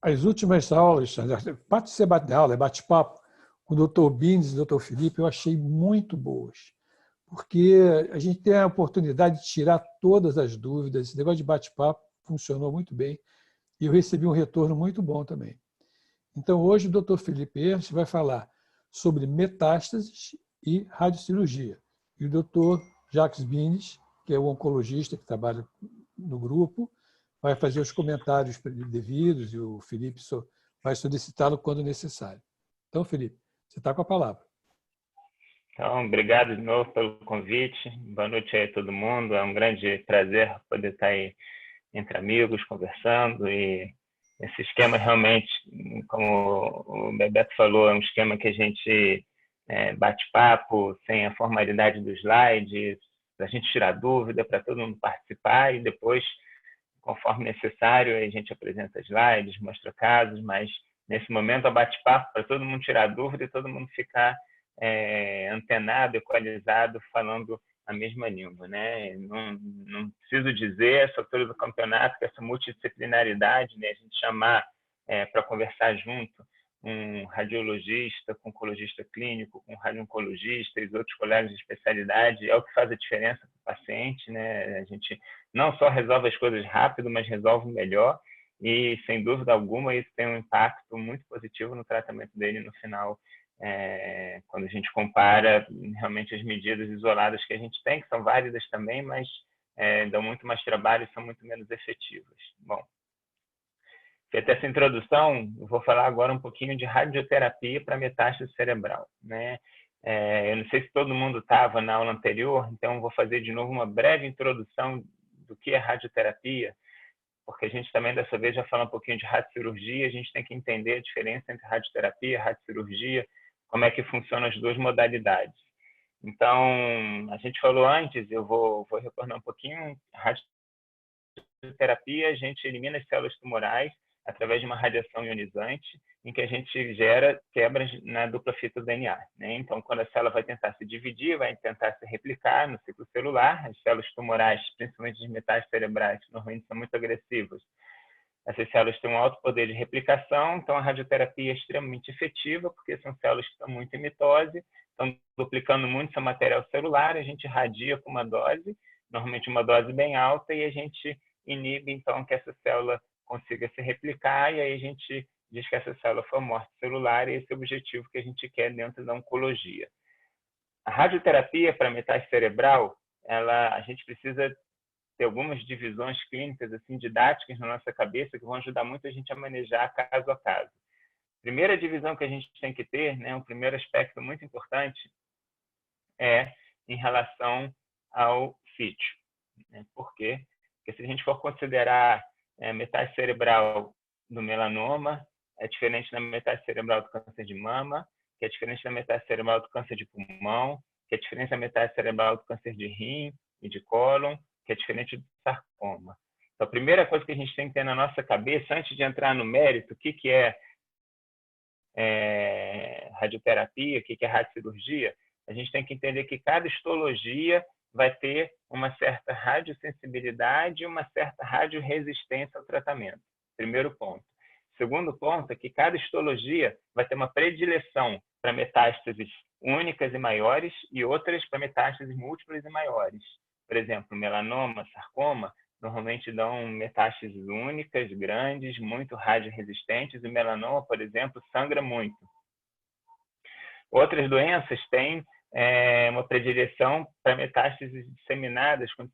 As últimas aulas, parte de ser bate-aula, é bate-papo, com o doutor Bines e o doutor Felipe, eu achei muito boas, porque a gente tem a oportunidade de tirar todas as dúvidas. Esse negócio de bate-papo funcionou muito bem e eu recebi um retorno muito bom também. Então, hoje, o doutor Felipe Ernst vai falar sobre metástases e radiocirurgia. E o doutor Jacques Bines, que é o oncologista que trabalha no grupo, vai fazer os comentários devidos e o Felipe vai solicitá-lo quando necessário. Então, Felipe, você está com a palavra. Então, obrigado de novo pelo convite. Boa noite aí a todo mundo. É um grande prazer poder estar aí entre amigos, conversando. E esse esquema realmente, como o Bebeto falou, é um esquema que a gente bate papo, sem a formalidade do slide, para a gente tirar dúvida, para todo mundo participar e depois, conforme necessário, a gente apresenta slides, mostra casos, mas nesse momento é bate-papo para todo mundo tirar dúvida e todo mundo ficar antenado, equalizado, falando a mesma língua, né? Não preciso dizer, essa altura do campeonato, que essa multidisciplinaridade, né? A gente chamar para conversar junto um radiologista, com oncologista clínico, com radio-oncologista e os outros colegas de especialidade, é o que faz a diferença para o paciente, né? A gente não só resolve as coisas rápido, mas resolve melhor e, sem dúvida alguma, isso tem um impacto muito positivo no tratamento dele no final, quando a gente compara realmente as medidas isoladas que a gente tem, que são válidas também, mas dão muito mais trabalho e são muito menos efetivas. Bom, feita essa introdução, eu vou falar agora um pouquinho de radioterapia para metástase cerebral, né? Eu não sei se todo mundo estava na aula anterior, então vou fazer de novo uma breve introdução do que é radioterapia, porque a gente também dessa vez já fala um pouquinho de radiocirurgia, a gente tem que entender a diferença entre radioterapia e radiocirurgia, como é que funcionam as duas modalidades. Então, a gente falou antes, eu vou retornar um pouquinho, radioterapia, a gente elimina as células tumorais através de uma radiação ionizante, em que a gente gera quebras na dupla fita do DNA, né? Então, quando a célula vai tentar se dividir, vai tentar se replicar no ciclo celular, as células tumorais, principalmente as metástases cerebrais, normalmente são muito agressivas. Essas células têm um alto poder de replicação, então a radioterapia é extremamente efetiva, porque são células que estão muito em mitose, estão duplicando muito seu material celular, a gente irradia com uma dose, normalmente uma dose bem alta, e a gente inibe, então, que essa célula consiga se replicar, e aí a gente diz que essa célula foi morte celular, e esse é o objetivo que a gente quer dentro da oncologia. A radioterapia para metástase cerebral, a gente precisa ter algumas divisões clínicas assim didáticas na nossa cabeça que vão ajudar muito a gente a manejar caso a caso. Primeira divisão que a gente tem que ter, né, um primeiro aspecto muito importante é em relação ao sítio. Né? Por quê? Porque se a gente for considerar metástase cerebral do melanoma, é diferente da metástase cerebral do câncer de mama, que é diferente da metástase cerebral do câncer de pulmão, que é diferente da metástase cerebral do câncer de rim e de cólon, que é diferente do sarcoma. Então, a primeira coisa que a gente tem que ter na nossa cabeça, antes de entrar no mérito, o que é radioterapia, o que é radiocirurgia, a gente tem que entender que cada histologia vai ter uma certa radiosensibilidade e uma certa radioresistência ao tratamento. Primeiro ponto. Segundo ponto é que cada histologia vai ter uma predileção para metástases únicas e maiores e outras para metástases múltiplas e maiores. Por exemplo, melanoma, sarcoma, normalmente dão metástases únicas, grandes, muito radioresistentes, e o melanoma, por exemplo, sangra muito. Outras doenças têm uma predileção para metástases disseminadas, com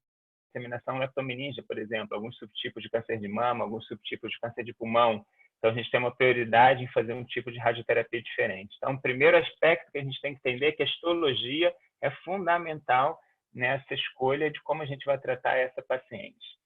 disseminação leptomeníngea, por exemplo, alguns subtipos de câncer de mama, alguns subtipos de câncer de pulmão. Então, a gente tem uma prioridade em fazer um tipo de radioterapia diferente. Então, o primeiro aspecto que a gente tem que entender é que a histologia é fundamental nessa escolha de como a gente vai tratar essa paciente.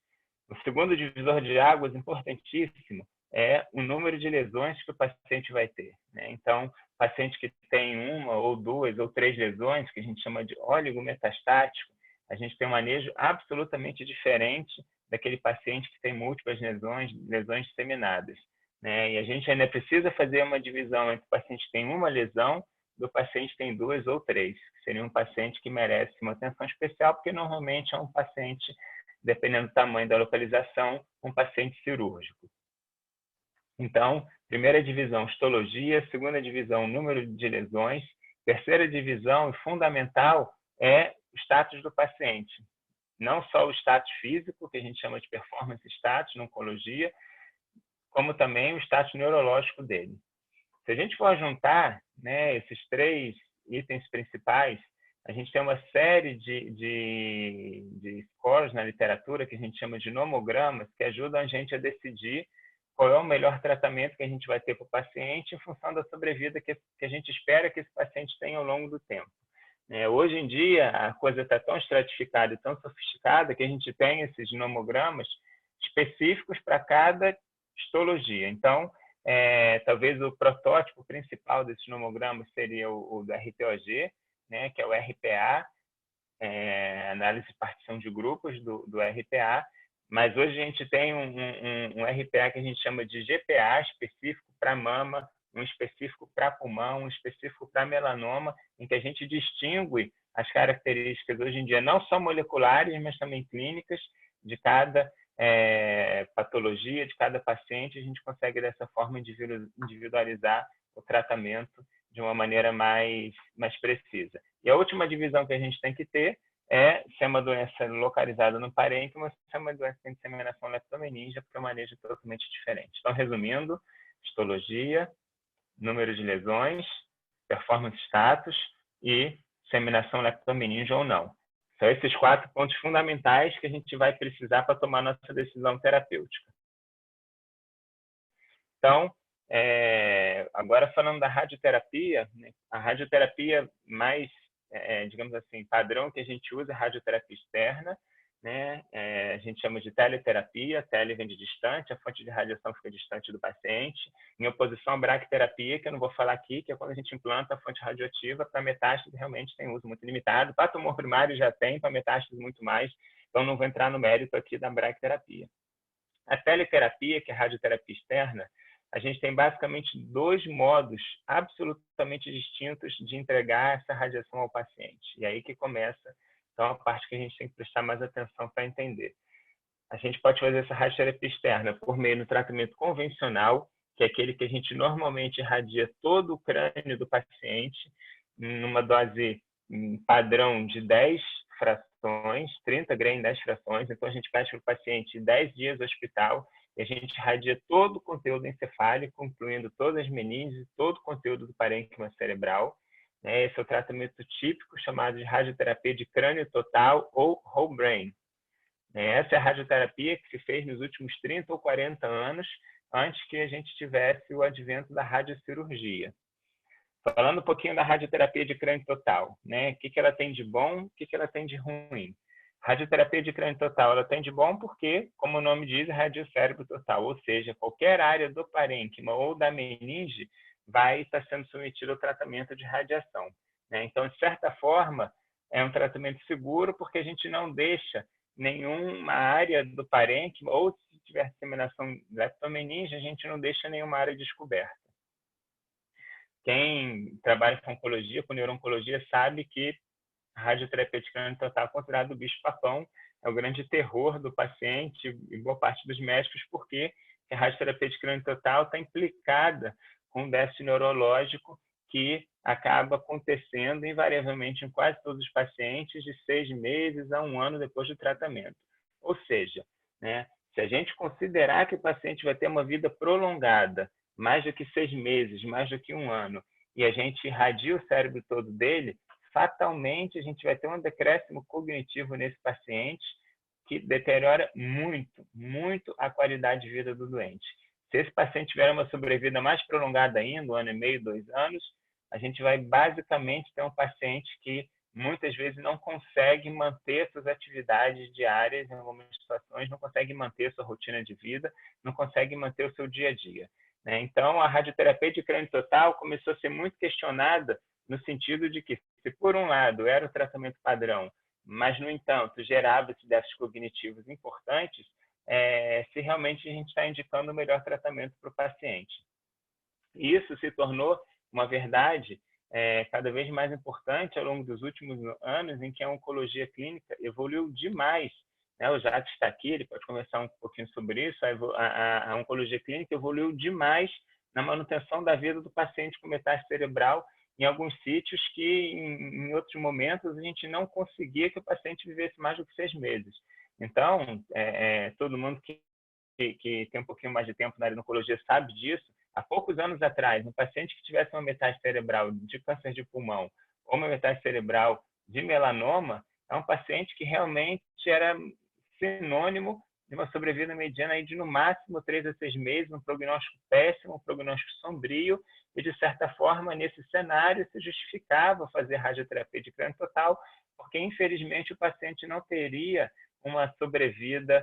O segundo divisor de águas, importantíssimo, é o número de lesões que o paciente vai ter. Né? Então, paciente que tem uma ou duas ou três lesões, que a gente chama de oligometastático, a gente tem um manejo absolutamente diferente daquele paciente que tem múltiplas lesões disseminadas. Né? E a gente ainda precisa fazer uma divisão entre o paciente que tem uma lesão do paciente tem 2 ou 3, que seria um paciente que merece uma atenção especial, porque normalmente é um paciente, dependendo do tamanho da localização, um paciente cirúrgico. Então, primeira divisão, histologia, segunda divisão, número de lesões, terceira divisão, e fundamental, é o status do paciente. Não só o status físico, que a gente chama de performance status na oncologia, como também o status neurológico dele. Se a gente for juntar, né, esses 3 itens principais, a gente tem uma série de scores na literatura que a gente chama de nomogramas, que ajudam a gente a decidir qual é o melhor tratamento que a gente vai ter para o paciente em função da sobrevida que a gente espera que esse paciente tenha ao longo do tempo. Hoje em dia, a coisa está tão estratificada e tão sofisticada que a gente tem esses nomogramas específicos para cada histologia. Então, talvez o protótipo principal desses nomogramas seria o do RTOG, né, que é o RPA, análise de partição de grupos do RPA, mas hoje a gente tem um RPA que a gente chama de GPA, específico para mama, um específico para pulmão, um específico para melanoma, em que a gente distingue as características hoje em dia, não só moleculares, mas também clínicas, de cada patologia, de cada paciente. A gente consegue, dessa forma, individualizar o tratamento de uma maneira mais precisa. E a última divisão que a gente tem que ter é se é uma doença localizada no parênquima, se é uma doença de disseminação leptomeníngea, porque o manejo é totalmente diferente. Então, resumindo, histologia, número de lesões, performance status e disseminação leptomeníngea ou não. São esses 4 pontos fundamentais que a gente vai precisar para tomar nossa decisão terapêutica. Então, agora falando da radioterapia, né, a radioterapia mais, digamos assim, padrão que a gente usa é a radioterapia externa, né? A gente chama de teleterapia, tele vem de distante, a fonte de radiação fica distante do paciente, em oposição à braquiterapia, que eu não vou falar aqui, que é quando a gente implanta a fonte radioativa. Para metástase realmente tem uso muito limitado, para tumor primário já tem, para metástase muito mais, então não vou entrar no mérito aqui da braquiterapia. A teleterapia, que é a radioterapia externa, a gente tem basicamente 2 modos absolutamente distintos de entregar essa radiação ao paciente. E aí que começa, então, a parte que a gente tem que prestar mais atenção para entender. A gente pode fazer essa radioterapia externa por meio do tratamento convencional, que é aquele que a gente normalmente irradia todo o crânio do paciente, numa dose padrão de 10 frações, 30 gramas em 10 frações. Então, a gente pede para o paciente 10 dias no hospital e a gente irradia todo o conteúdo encefálico, incluindo todas as meninges, todo o conteúdo do parênquima cerebral. Esse é o tratamento típico, chamado de radioterapia de crânio total ou whole brain. Essa é a radioterapia que se fez nos últimos 30 ou 40 anos, antes que a gente tivesse o advento da radiocirurgia. Falando um pouquinho da radioterapia de crânio total, né? O que ela tem de bom, o que ela tem de ruim? Radioterapia de crânio total, ela tem de bom porque, como o nome diz, é radiocérebro total, ou seja, qualquer área do parênquima ou da meninge vai estar sendo submetida ao tratamento de radiação. Então, de certa forma, é um tratamento seguro porque a gente não deixa nenhuma área do parênquima, ou se tiver disseminação leptomeníngea, a gente não deixa nenhuma área descoberta. Quem trabalha com oncologia, com neurooncologia, sabe que a radioterapia de crânio total é considerado o bicho-papão, é o grande terror do paciente e boa parte dos médicos, porque a radioterapia de crânio total está implicada com um déficit neurológico que acaba acontecendo invariavelmente em quase todos os pacientes de 6 meses a 1 ano depois do tratamento. Ou seja, se a gente considerar que o paciente vai ter uma vida prolongada, mais do que 6 meses, mais do que 1 ano, e a gente irradia o cérebro todo dele, fatalmente a gente vai ter um decréscimo cognitivo nesse paciente que deteriora muito, muito a qualidade de vida do doente. Se esse paciente tiver uma sobrevida mais prolongada ainda, 1 ano e meio, 2 anos, a gente vai basicamente ter um paciente que muitas vezes não consegue manter suas atividades diárias, em algumas situações, não consegue manter sua rotina de vida, não consegue manter o seu dia a dia. Então, a radioterapia de crânio total começou a ser muito questionada no sentido de que, se por um lado era o tratamento padrão, mas, no entanto, gerava esses déficits cognitivos importantes, se realmente a gente está indicando o melhor tratamento para o paciente. Isso se tornou uma verdade cada vez mais importante ao longo dos últimos anos, em que a oncologia clínica evoluiu demais, né? O Jacques está aqui, ele pode conversar um pouquinho sobre isso. A oncologia clínica evoluiu demais na manutenção da vida do paciente com metástase cerebral em alguns sítios que, em outros momentos, a gente não conseguia que o paciente vivesse mais do que 6 meses. Então, todo mundo que tem um pouquinho mais de tempo na área de oncologia sabe disso. Há poucos anos atrás, um paciente que tivesse uma metástase cerebral de câncer de pulmão ou uma metástase cerebral de melanoma, é um paciente que realmente era sinônimo de uma sobrevida mediana aí de, no máximo, 3 a 6 meses, um prognóstico péssimo, um prognóstico sombrio, e, de certa forma, nesse cenário, se justificava fazer radioterapia de crânio total, porque, infelizmente, o paciente não teria uma sobrevida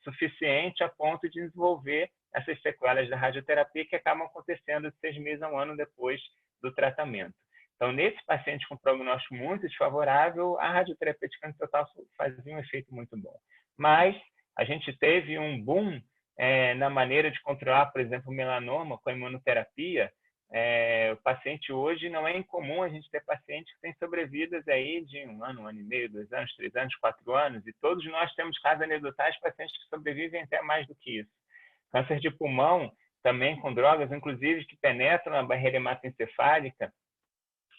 suficiente a ponto de desenvolver essas sequelas da radioterapia que acabam acontecendo de 6 meses a 1 ano depois do tratamento. Então, nesse paciente com prognóstico muito desfavorável, a radioterapia de crânio total fazia um efeito muito bom. Mas a gente teve um boom na maneira de controlar, por exemplo, o melanoma com a imunoterapia. O paciente hoje, não é incomum a gente ter pacientes que têm sobrevidas aí de 1 ano, 1 ano e meio, 2 anos, 3 anos, 4 anos, e todos nós temos casos anedotais, pacientes que sobrevivem até mais do que isso. Câncer de pulmão, também com drogas, inclusive, que penetram na barreira hematoencefálica,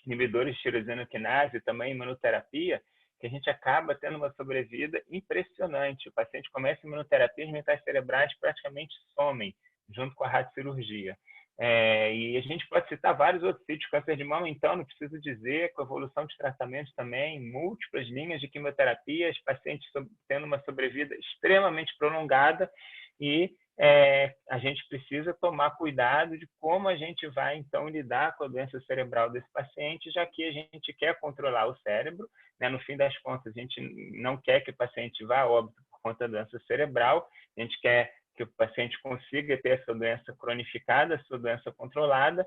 inibidores de tirosina quinase, também imunoterapia, que a gente acaba tendo uma sobrevida impressionante. O paciente começa a imunoterapia, as metástases cerebrais praticamente somem, junto com a radiocirurgia. E a gente pode citar vários outros sítios. Câncer de mama, então, não preciso dizer, com evolução de tratamentos também, múltiplas linhas de quimioterapia, os pacientes tendo uma sobrevida extremamente prolongada, e a gente precisa tomar cuidado de como a gente vai, então, lidar com a doença cerebral desse paciente, já que a gente quer controlar o cérebro, né? No fim das contas, a gente não quer que o paciente vá a óbito por conta da doença cerebral, a gente quer que o paciente consiga ter essa doença cronificada, essa doença controlada,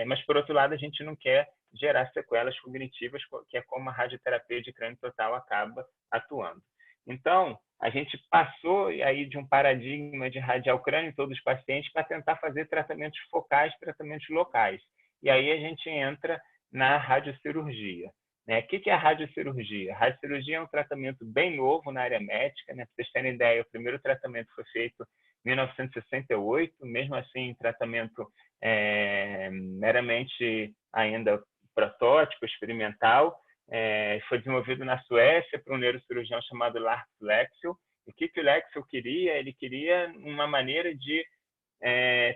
mas, por outro lado, a gente não quer gerar sequelas cognitivas, que é como a radioterapia de crânio total acaba atuando. Então, a gente passou aí de um paradigma de radiar o crânio em todos os pacientes para tentar fazer tratamentos focais, tratamentos locais. E aí a gente entra na radiocirurgia. O que é a radiocirurgia? A radiocirurgia é um tratamento bem novo na área médica. Para vocês terem ideia, o primeiro tratamento foi feito em 1968, mesmo assim, tratamento meramente ainda protótipo, experimental. Foi desenvolvido na Suécia por um neurocirurgião chamado Lars Leksell. O que o Leksell queria? Ele queria uma maneira de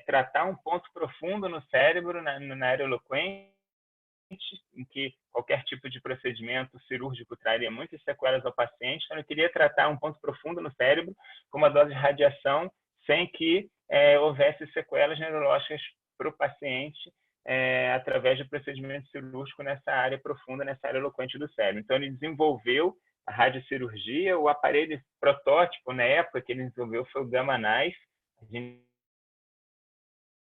tratar um ponto profundo no cérebro, na área eloquente, em que qualquer tipo de procedimento cirúrgico traria muitas sequelas ao paciente. Então, ele queria tratar um ponto profundo no cérebro com uma dose de radiação sem que houvesse sequelas neurológicas para o paciente, através de procedimento cirúrgico nessa área profunda, nessa área eloquente do cérebro. Então, ele desenvolveu a radiocirurgia. O aparelho protótipo, na época que ele desenvolveu, foi o Gamma Knife. A gente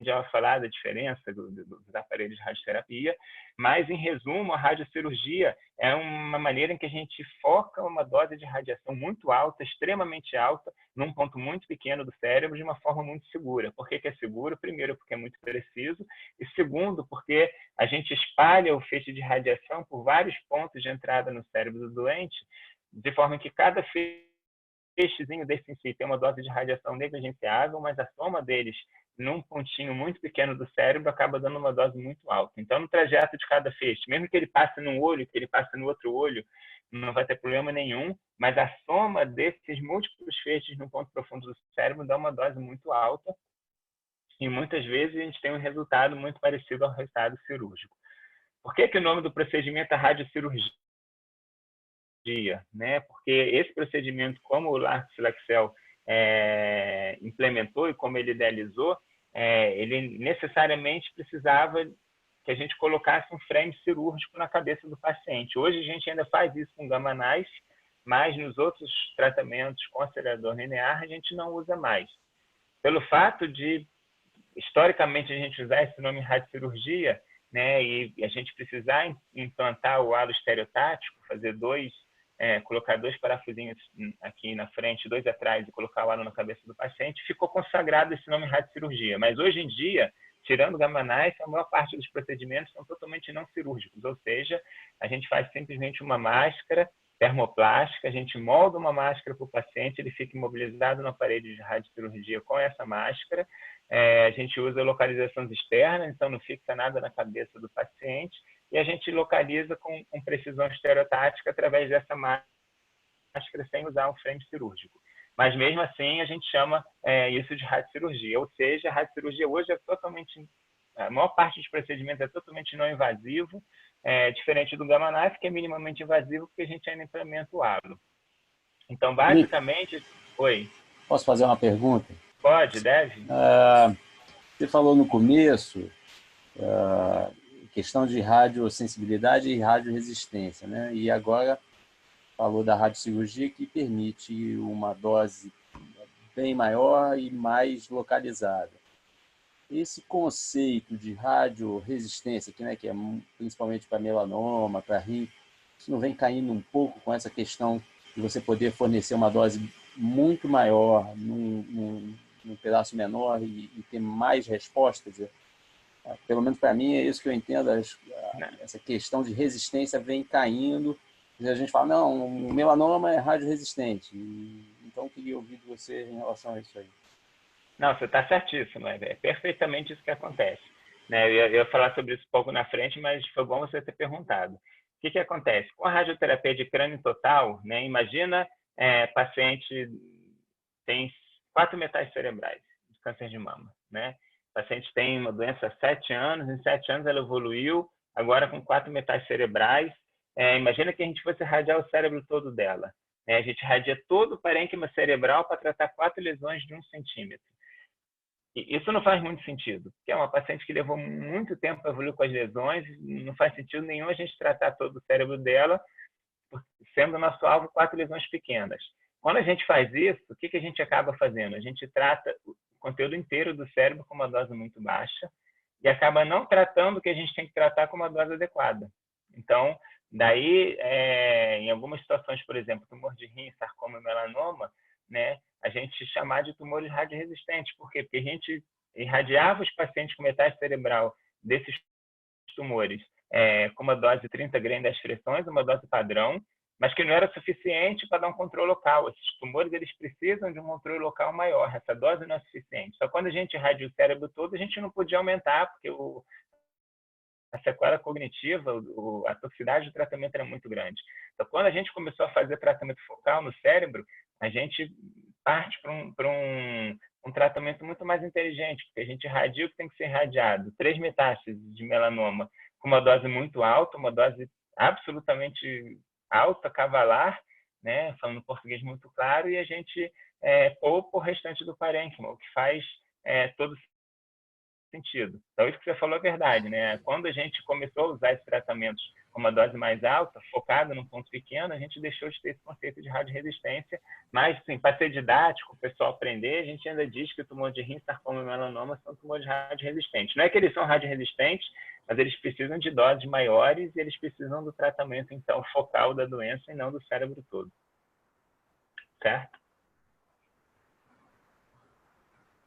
já vai falar da diferença dos aparelhos de radioterapia, mas, em resumo, a radiocirurgia é uma maneira em que a gente foca uma dose de radiação muito alta, extremamente alta, num ponto muito pequeno do cérebro, de uma forma muito segura. Por que é seguro? Primeiro, porque é muito preciso, e segundo, porque a gente espalha o feixe de radiação por vários pontos de entrada no cérebro do doente, de forma que cada feixezinho desse em si tem uma dose de radiação negligenciável, mas a soma deles num pontinho muito pequeno do cérebro acaba dando uma dose muito alta. Então, no trajeto de cada feixe, mesmo que ele passe num olho, que ele passe no outro olho, não vai ter problema nenhum, mas a soma desses múltiplos feixes no ponto profundo do cérebro dá uma dose muito alta, e muitas vezes a gente tem um resultado muito parecido ao resultado cirúrgico. Por que o nome do procedimento é radiocirurgia? Porque esse procedimento, como o Lars Leksell implementou e como ele idealizou, ele necessariamente precisava que a gente colocasse um frame cirúrgico na cabeça do paciente. Hoje a gente ainda faz isso com Gamma Knife, mas nos outros tratamentos com acelerador linear a gente não usa mais. Pelo fato de, historicamente, a gente usar esse nome radiocirurgia, e a gente precisar implantar o halo estereotático, colocar 2 parafusinhos aqui na frente, 2 atrás, e colocar o halo na cabeça do paciente, ficou consagrado esse nome radiocirurgia. Mas hoje em dia, tirando o Gamma Knife, a maior parte dos procedimentos são totalmente não cirúrgicos, ou seja, a gente faz simplesmente uma máscara termoplástica, a gente molda uma máscara para o paciente, ele fica imobilizado no aparelho de radiocirurgia com essa máscara, a gente usa localizações externas, então não fixa nada na cabeça do paciente, e a gente localiza com precisão estereotática através dessa máscara sem usar um frame cirúrgico. Mas mesmo assim a gente chama isso de radiocirurgia, ou seja, a radiocirurgia hoje é totalmente, a maior parte dos procedimentos é totalmente não invasivo, diferente do Gamma Knife, que é minimamente invasivo, porque a gente ainda implementa o halo. Então, basicamente... Oi. Posso fazer uma pergunta? Pode, deve. Você falou no começo questão de radiosensibilidade e radioresistência, né? E agora falou da radiocirurgia, que permite uma dose bem maior e mais localizada. Esse conceito de radioresistência, que é principalmente para melanoma, para rim, isso não vem caindo um pouco com essa questão de você poder fornecer uma dose muito maior num pedaço menor e ter mais respostas? Pelo menos para mim é isso que eu entendo, essa questão de resistência vem caindo, e a gente fala, não, o melanoma é radioresistente, então eu queria ouvir de você em relação a isso aí. Não, você está certíssimo, é perfeitamente isso que acontece. Né? Eu ia falar sobre isso um pouco na frente, mas foi bom você ter perguntado. O que acontece? Com a radioterapia de crânio total, né, imagina paciente tem 4 metais cerebrais de câncer de mama. Né? O paciente tem uma doença há 7 anos, em 7 anos ela evoluiu, agora com 4 metais cerebrais. Imagina que a gente fosse radiar o cérebro todo dela. A gente radia todo o parênquima cerebral para tratar 4 lesões de 1 centímetro. Isso não faz muito sentido, porque é uma paciente que levou muito tempo para evoluir com as lesões, não faz sentido nenhum a gente tratar todo o cérebro dela, sendo nosso alvo 4 lesões pequenas. Quando a gente faz isso, o que a gente acaba fazendo? A gente trata o conteúdo inteiro do cérebro com uma dose muito baixa e acaba não tratando o que a gente tem que tratar com uma dose adequada. Então, daí, em algumas situações, por exemplo, tumor de rim, sarcoma e melanoma, né, a gente chamar de tumores radioresistentes. Por quê? Porque a gente irradiava os pacientes com metástase cerebral desses tumores com uma dose de 30 gramas das freções, uma dose padrão, mas que não era suficiente para dar um controle local. Esses tumores eles precisam de um controle local maior, essa dose não é suficiente. Só quando a gente irradia o cérebro todo, a gente não podia aumentar, porque a sequela cognitiva, a toxicidade do tratamento era muito grande. Então, quando a gente começou a fazer tratamento focal no cérebro, a gente parte para um tratamento muito mais inteligente, porque a gente irradia o que tem que ser irradiado. 3 metástases de melanoma com uma dose muito alta, uma dose absolutamente alta, cavalar, né, falando português muito claro, e a gente poupa o restante do parênquima, o que faz todo sentido. Então, isso que você falou é verdade, né? Quando a gente começou a usar esses tratamentos com uma dose mais alta, focada num ponto pequeno, a gente deixou de ter esse conceito de radioresistência, mas, assim, para ser didático, o pessoal aprender, a gente ainda diz que o tumor de rim, sarcoma e melanoma são tumores radioresistentes. Não é que eles são radioresistentes, mas eles precisam de doses maiores e eles precisam do tratamento, então, focal da doença e não do cérebro todo. Certo?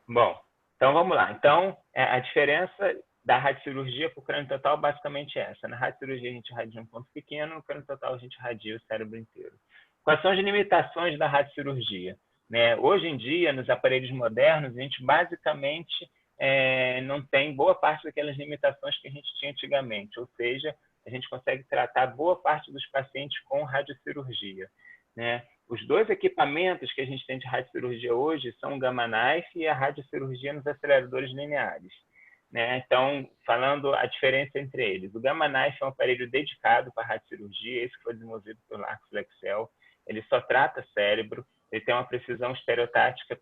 Bom, então vamos lá. Então, a diferença da radiocirurgia para o crânio total basicamente é essa. Na radiocirurgia a gente radia um ponto pequeno, no crânio total a gente radia o cérebro inteiro. Quais são as limitações da radiocirurgia? Né? Hoje em dia, nos aparelhos modernos, a gente basicamente não tem boa parte daquelas limitações que a gente tinha antigamente, ou seja, a gente consegue tratar boa parte dos pacientes com radiocirurgia. Né? Os 2 equipamentos que a gente tem de radiocirurgia hoje são o Gamma Knife e a radiocirurgia nos aceleradores lineares. Né? Então, falando a diferença entre eles, o Gamma Knife é um aparelho dedicado para radiocirurgia, esse foi desenvolvido pelo Lark Flexel, ele só trata cérebro, ele tem uma precisão estereotática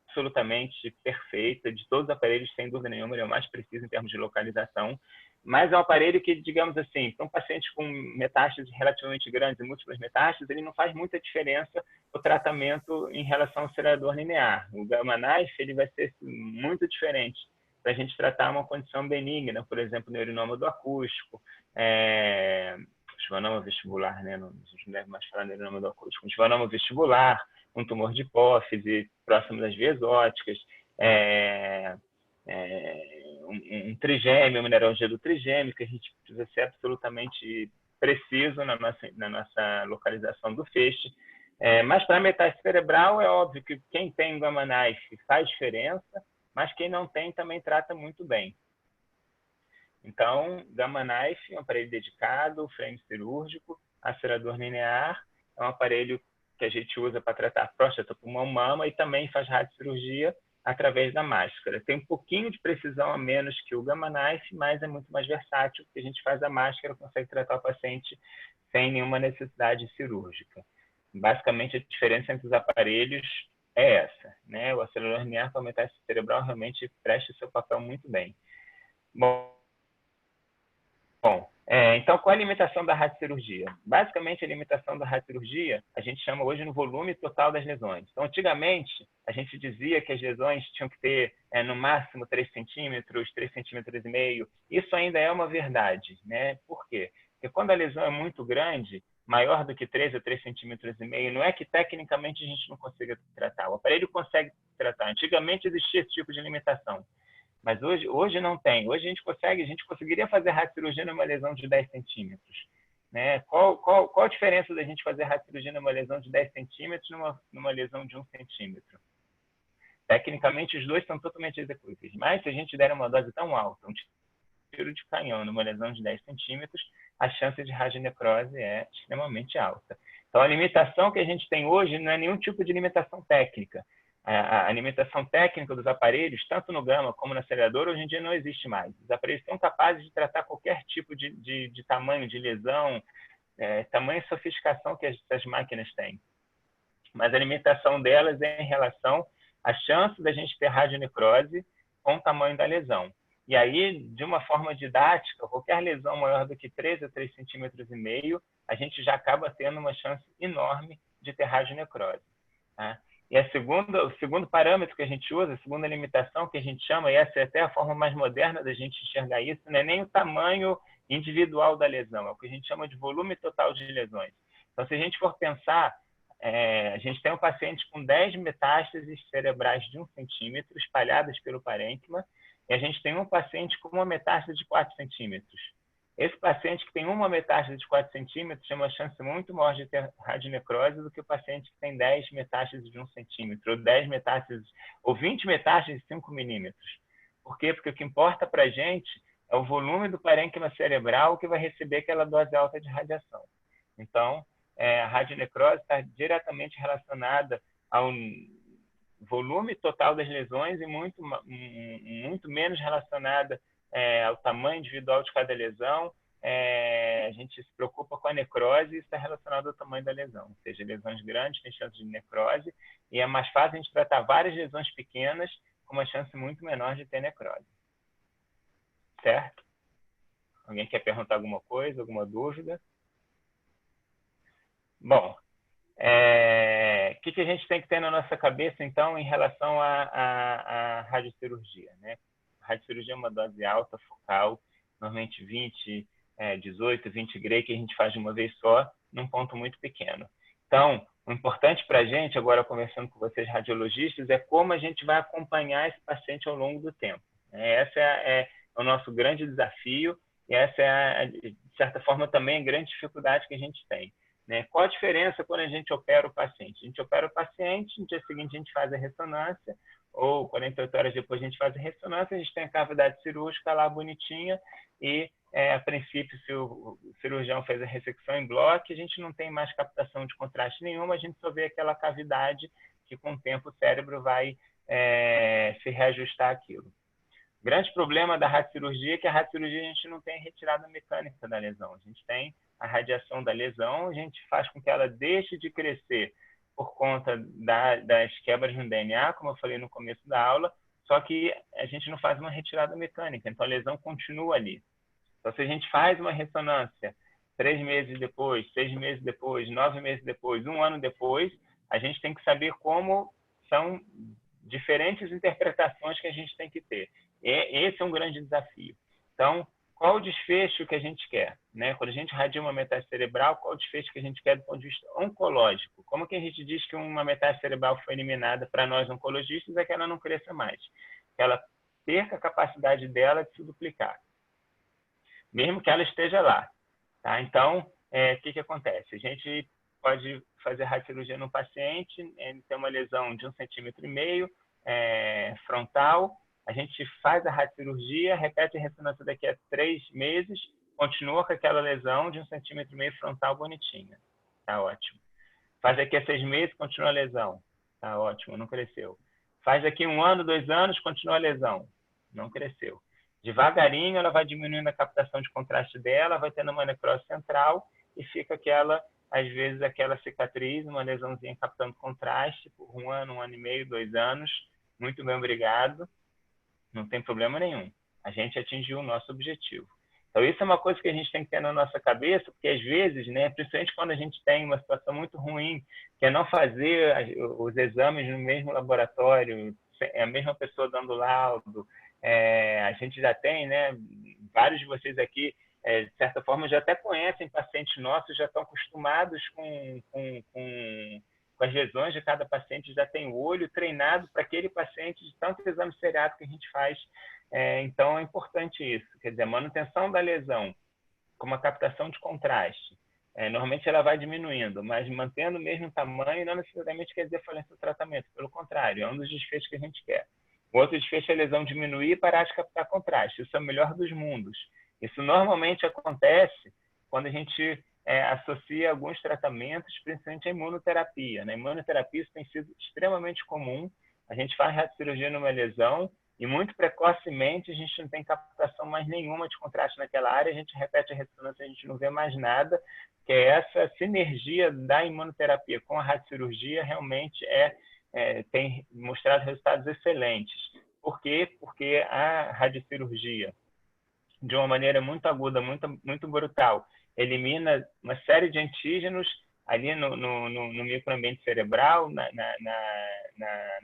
absolutamente perfeita, de todos os aparelhos, sem dúvida nenhuma, ele é o mais preciso em termos de localização, mas é um aparelho que, digamos assim, para um paciente com metástases relativamente grandes e múltiplas metástases, ele não faz muita diferença o tratamento em relação ao acelerador linear. O Gamma Knife ele vai ser muito diferente para a gente tratar uma condição benigna, por exemplo, neurinoma do acústico, schwannoma vestibular, né? A gente não deve mais falar neurinoma do acústico, schwannoma vestibular, um tumor de hipófise próximo das veias ópticas, um trigêmeo, um mineral gelo trigêmeo, que a gente precisa ser absolutamente preciso na nossa localização do feixe. Mas para a metástase cerebral, é óbvio que quem tem Gamma Knife faz diferença, mas quem não tem também trata muito bem. Então, Gamma Knife é um aparelho dedicado, frame cirúrgico, aspirador linear, é um aparelho que a gente usa para tratar próstata, pulmão, mama e também faz radiocirurgia através da máscara. Tem um pouquinho de precisão a menos que o Gamma Knife, mas é muito mais versátil, porque a gente faz a máscara, consegue tratar o paciente sem nenhuma necessidade cirúrgica. Basicamente, a diferença entre os aparelhos é essa, né? O acelerador linear para a metástase cerebral realmente presta o seu papel muito bem. Bom, então, qual é a limitação da radiocirurgia? Basicamente, a limitação da radiocirurgia a gente chama hoje no volume total das lesões. Então, antigamente, a gente dizia que as lesões tinham que ter, no máximo, 3 centímetros, 3,5 centímetros. Isso ainda é uma verdade, né? Por quê? Porque quando a lesão é muito grande, maior do que 3 a 3,5 centímetros, não é que tecnicamente a gente não consiga tratar. O aparelho consegue tratar. Antigamente existia esse tipo de limitação. Mas hoje não tem. Hoje a gente conseguiria fazer radiocirurgia numa lesão de 10 centímetros. Né? Qual a diferença da gente fazer radiocirurgia numa lesão de 10 centímetros numa lesão de 1 centímetro? Tecnicamente, os dois são totalmente executíveis. Mas se a gente der uma dose tão alta, um tiro de canhão numa lesão de 10 centímetros, a chance de radionecrose é extremamente alta. Então, a limitação que a gente tem hoje não é nenhum tipo de limitação técnica. A limitação técnica dos aparelhos, tanto no Gamma como no acelerador, hoje em dia não existe mais. Os aparelhos são capazes de tratar qualquer tipo de tamanho de lesão, tamanho e sofisticação que essas máquinas têm. Mas a limitação delas é em relação à chance da gente ter radionecrose com o tamanho da lesão. E aí, de uma forma didática, qualquer lesão maior do que 3 a 3,5 centímetros, a gente já acaba tendo uma chance enorme de ter radionecrose. Tá? E o segundo parâmetro que a gente usa, a segunda limitação que a gente chama, e essa é até a forma mais moderna da gente enxergar isso, não é nem o tamanho individual da lesão, é o que a gente chama de volume total de lesões. Então, se a gente for pensar, a gente tem um paciente com 10 metástases cerebrais de 1 centímetro espalhadas pelo parênquima, e a gente tem um paciente com uma metástase de 4 centímetros. Esse paciente que tem uma metástase de 4 centímetros tem uma chance muito maior de ter radionecrose do que o paciente que tem 10 metástases de 1 centímetro, ou 10 metástases, ou 20 metástases de 5 milímetros. Por quê? Porque o que importa para a gente é o volume do parênquima cerebral que vai receber aquela dose alta de radiação. Então, a radionecrose está diretamente relacionada ao volume total das lesões e muito menos relacionada ao tamanho individual de cada lesão. A gente se preocupa com a necrose e isso está relacionado ao tamanho da lesão. Ou seja, lesões grandes têm chance de necrose e é mais fácil a gente tratar várias lesões pequenas com uma chance muito menor de ter necrose. Certo? Alguém quer perguntar alguma coisa, alguma dúvida? Bom, o que a gente tem que ter na nossa cabeça, então, em relação à radiocirurgia, né? A radiocirurgia é uma dose alta, focal, normalmente 18, 20 Gray, que a gente faz de uma vez só, num ponto muito pequeno. Então, o importante para a gente, agora conversando com vocês radiologistas, é como a gente vai acompanhar esse paciente ao longo do tempo. Esse é o nosso grande desafio e essa é, de certa forma, também a grande dificuldade que a gente tem. Né? Qual a diferença quando a gente opera o paciente? A gente opera o paciente, no dia seguinte a gente faz a ressonância, ou 48 horas depois a gente faz a ressonância, a gente tem a cavidade cirúrgica lá bonitinha e, a princípio, se o cirurgião fez a ressecção em bloco, a gente não tem mais captação de contraste nenhuma, a gente só vê aquela cavidade que, com o tempo, o cérebro vai se reajustar àquilo. O grande problema da radiocirurgia é que a radiocirurgia a gente não tem retirada mecânica da lesão, a gente tem a radiação da lesão, a gente faz com que ela deixe de crescer por conta das quebras no DNA, como eu falei no começo da aula, só que a gente não faz uma retirada mecânica, então a lesão continua ali. Então, se a gente faz uma ressonância 3 meses depois, 6 meses depois, 9 meses depois, 1 ano depois, a gente tem que saber como são diferentes interpretações que a gente tem que ter. Esse é um grande desafio. Então, qual o desfecho que a gente quer, né? Quando a gente radia uma metástase cerebral, qual o desfecho que a gente quer do ponto de vista oncológico? Como que a gente diz que uma metástase cerebral foi eliminada para nós oncologistas é que ela não cresça mais, que ela perca a capacidade dela de se duplicar, mesmo que ela esteja lá, tá? Então, o que acontece? A gente pode fazer radiocirurgia no paciente, ele tem uma lesão de 1,5 cm frontal, a gente faz a radiocirurgia, repete a ressonância daqui a 3 meses, continua com aquela lesão de 1,5 cm frontal bonitinha. Tá ótimo. Faz daqui a 6 meses, continua a lesão. Tá ótimo, não cresceu. Faz daqui 1 ano, 2 anos, continua a lesão. Não cresceu. Devagarinho, ela vai diminuindo a captação de contraste dela, vai tendo uma necrose central e fica aquela, às vezes, aquela cicatriz, uma lesãozinha captando contraste por 1 ano, 1 ano e meio, 2 anos. Muito bem, obrigado. Não tem problema nenhum. A gente atingiu o nosso objetivo. Então, isso é uma coisa que a gente tem que ter na nossa cabeça, porque às vezes, né, principalmente quando a gente tem uma situação muito ruim, que é não fazer os exames no mesmo laboratório, é a mesma pessoa dando laudo, a gente já tem, né, vários de vocês aqui, de certa forma, já até conhecem pacientes nossos, já estão acostumados com as lesões de cada paciente, já tem o olho treinado para aquele paciente de tanto exame seriado que a gente faz. Então, é importante isso. Quer dizer, a manutenção da lesão com uma captação de contraste, normalmente ela vai diminuindo, mas mantendo o mesmo tamanho não necessariamente quer dizer falência do tratamento. Pelo contrário, é um dos desfechos que a gente quer. O outro desfecho é a lesão diminuir e parar de captar contraste. Isso é o melhor dos mundos. Isso normalmente acontece quando a gente associa alguns tratamentos, principalmente a imunoterapia. Na imunoterapia isso tem sido extremamente comum. A gente faz radiocirurgia numa lesão e muito precocemente a gente não tem captação mais nenhuma de contraste naquela área, a gente repete a ressonância, a gente não vê mais nada, que essa sinergia da imunoterapia com a radiocirurgia realmente tem mostrado resultados excelentes. Por quê? Porque a radiocirurgia, de uma maneira muito aguda, muito brutal, elimina uma série de antígenos ali no microambiente cerebral, na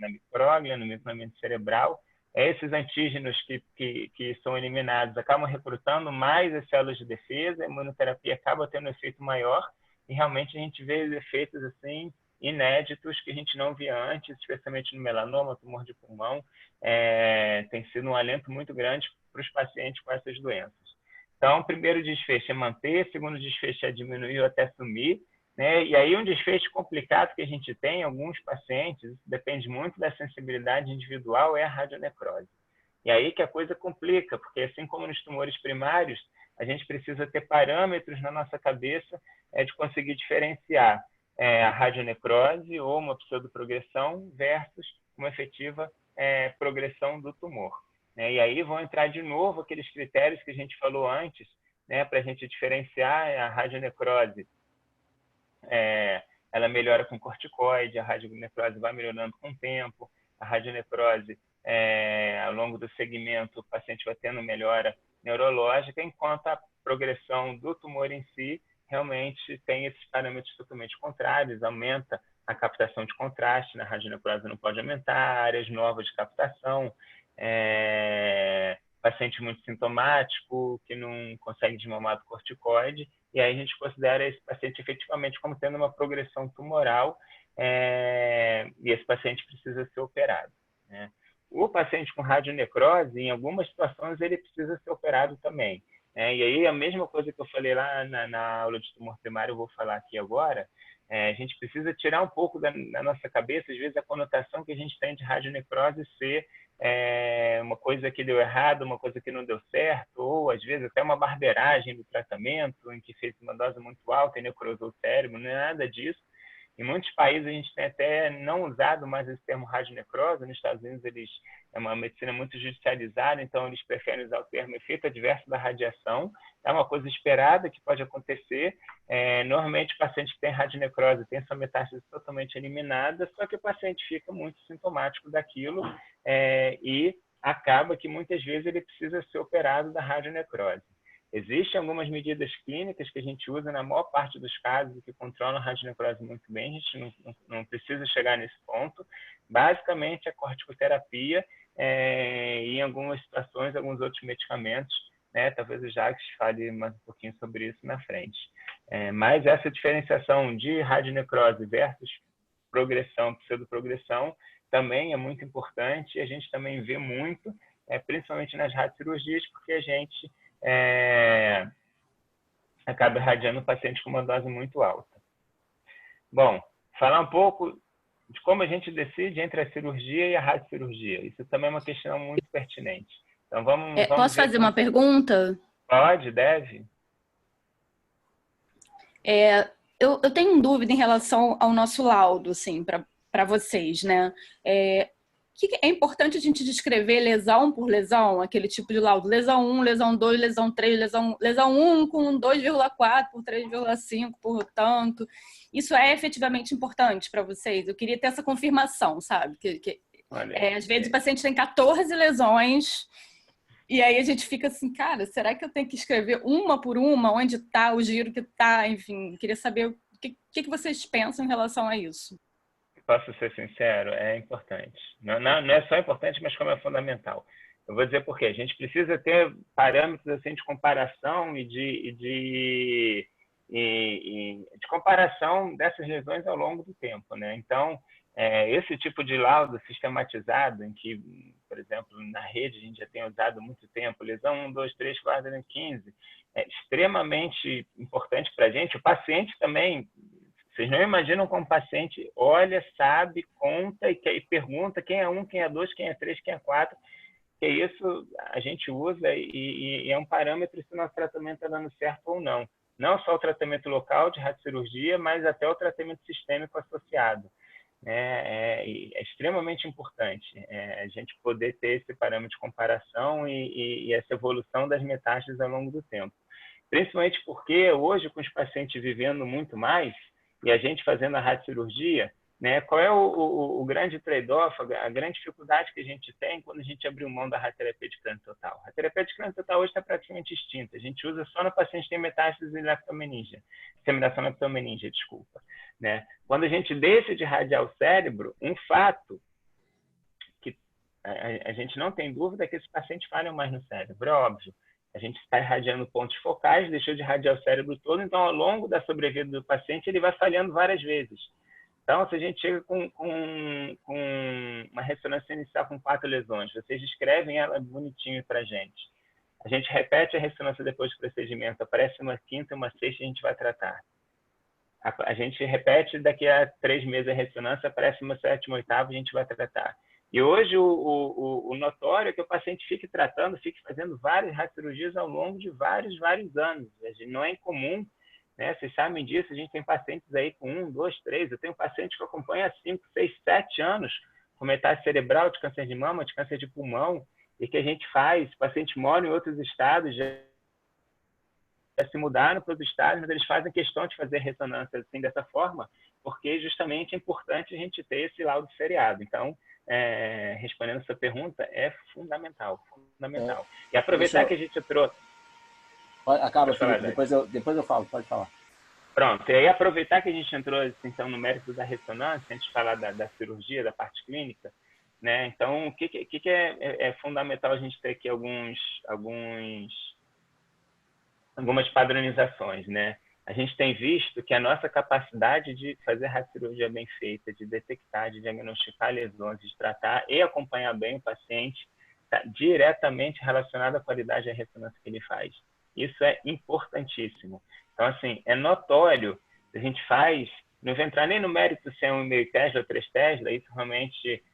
micróglia, no microambiente cerebral. Esses antígenos que são eliminados acabam recrutando mais as células de defesa, a imunoterapia acaba tendo um efeito maior e realmente a gente vê efeitos assim inéditos que a gente não via antes, especialmente no melanoma, tumor de pulmão. Tem sido um alento muito grande para os pacientes com essas doenças. Então, o primeiro desfecho é manter, o segundo desfecho é diminuir ou até sumir, né? E aí um desfecho complicado que a gente tem em alguns pacientes, depende muito da sensibilidade individual, é a radionecrose. E aí que a coisa complica, porque assim como nos tumores primários, a gente precisa ter parâmetros na nossa cabeça de conseguir diferenciar a radionecrose ou uma pseudoprogressão versus uma efetiva progressão do tumor. E aí vão entrar de novo aqueles critérios que a gente falou antes, né, para a gente diferenciar a radionecrose. Ela melhora com corticoide, a radionecrose vai melhorando com o tempo, a radionecrose, ao longo do segmento, o paciente vai tendo melhora neurológica, enquanto a progressão do tumor em si realmente tem esses parâmetros totalmente contrários, aumenta a captação de contraste, na radionecrose não pode aumentar, áreas novas de captação, paciente muito sintomático, que não consegue desmamar do corticoide, e aí a gente considera esse paciente efetivamente como tendo uma progressão tumoral, e esse paciente precisa ser operado, né? O paciente com radionecrose, em algumas situações, ele precisa ser operado também, né? E aí a mesma coisa que eu falei lá na aula de tumor primário, eu vou falar aqui agora. A gente precisa tirar um pouco da nossa cabeça, às vezes, a conotação que a gente tem de radionecrose ser uma coisa que deu errado, uma coisa que não deu certo, ou às vezes até uma barbeiragem do tratamento, em que fez uma dose muito alta e necrosou o cérebro, não é nada disso. Em muitos países a gente tem até não usado mais esse termo radionecrose. Nos Estados Unidos é uma medicina muito judicializada, então eles preferem usar o termo efeito adverso da radiação. É uma coisa esperada que pode acontecer. Normalmente o paciente que tem radionecrose tem sua metástase totalmente eliminada, só que o paciente fica muito sintomático daquilo e acaba que muitas vezes ele precisa ser operado da radionecrose. Existem algumas medidas clínicas que a gente usa na maior parte dos casos que controlam a radionecrose muito bem, a gente não precisa chegar nesse ponto. Basicamente, a corticoterapia e, em algumas situações, alguns outros medicamentos, né? Talvez o Jacques fale mais um pouquinho sobre isso na frente. Mas essa diferenciação de radionecrose versus progressão, pseudoprogressão, também é muito importante, e a gente também vê muito, principalmente nas radiocirurgias, porque a gente acaba irradiando o paciente com uma dose muito alta. Bom, falar um pouco de como a gente decide entre a cirurgia e a radiocirurgia. Isso também é uma questão muito pertinente. Então, vamos Posso fazer uma pergunta? Pode, deve. Eu tenho dúvida em relação ao nosso laudo, assim, para vocês, né? Que é importante a gente descrever lesão por lesão, aquele tipo de laudo. Lesão 1, lesão 2, lesão 3, lesão 1 com 2,4 por 3,5 por tanto. Isso é efetivamente importante para vocês? Eu queria ter essa confirmação, sabe? Às vezes o paciente tem 14 lesões e aí a gente fica assim, cara, será que eu tenho que escrever uma por uma? Onde está o giro que está? Enfim, queria saber o que vocês pensam em relação a isso. Posso ser sincero, é importante. Não é só importante, mas como é fundamental. Eu vou dizer por quê. A gente precisa ter parâmetros assim, de comparação e de comparação dessas lesões ao longo do tempo, né? Então, esse tipo de laudo sistematizado, em que, por exemplo, na rede a gente já tem usado há muito tempo, lesão 1, 2, 3, 4, 15, é extremamente importante para a gente. O paciente também, vocês não imaginam como o paciente olha, sabe, conta e pergunta quem é 1, quem é 2, quem é 3, quem é 4, que isso a gente usa e é um parâmetro se o nosso tratamento está dando certo ou não. Não só o tratamento local de radiocirurgia, mas até o tratamento sistêmico associado. É extremamente importante a gente poder ter esse parâmetro de comparação e essa evolução das metástases ao longo do tempo. Principalmente porque hoje, com os pacientes vivendo muito mais e a gente fazendo a radiocirurgia, né, qual é o grande trade-off, a grande dificuldade que a gente tem quando a gente abriu mão da radioterapia de crânio total? A terapia de crânio total hoje está praticamente extinta. A gente usa só no paciente que tem metástase leptomeningia, disseminação leptomeningia, desculpa. Né? Quando a gente deixa de irradiar o cérebro, um fato que a gente não tem dúvida é que esses pacientes falham mais no cérebro, é óbvio. A gente está irradiando pontos focais, deixou de irradiar o cérebro todo, então ao longo da sobrevida do paciente ele vai falhando várias vezes. Então, se a gente chega com uma ressonância inicial com 4 lesões, vocês descrevem ela bonitinho para a gente repete a ressonância depois do procedimento, aparece uma quinta e uma sexta, a gente vai tratar. A gente repete daqui a 3 meses a ressonância, aparece uma sétima, oitava, a gente vai tratar. E hoje o notório é que o paciente fique tratando, fique fazendo várias radiocirurgias ao longo de vários anos. Não é incomum, né? Vocês sabem disso, a gente tem pacientes aí com 1, 2, 3. Eu tenho paciente que acompanha há 5, 6, 7 anos com metástase cerebral, de câncer de mama, de câncer de pulmão, e que a gente faz, pacientes moram em outros estados, já se mudaram para outros estados, mas eles fazem questão de fazer ressonância assim, dessa forma, porque justamente é importante a gente ter esse laudo seriado. Então, respondendo essa pergunta, é fundamental. E aproveitar que a gente trouxe... Acaba, Felipe, depois eu falo, pode falar. Pronto, e aí aproveitar que a gente entrou então, no mérito da ressonância, antes de falar da cirurgia, da parte clínica, né? Então, o que é fundamental a gente ter aqui algumas padronizações, né? A gente tem visto que a nossa capacidade de fazer radiocirurgia bem feita, de detectar, de diagnosticar lesões, de tratar e acompanhar bem o paciente, está diretamente relacionada à qualidade da ressonância que ele faz. Isso é importantíssimo. Então, assim, é notório, a gente faz, não vou entrar nem no mérito se é 1,5 Tesla ou 3 Tesla, isso realmente,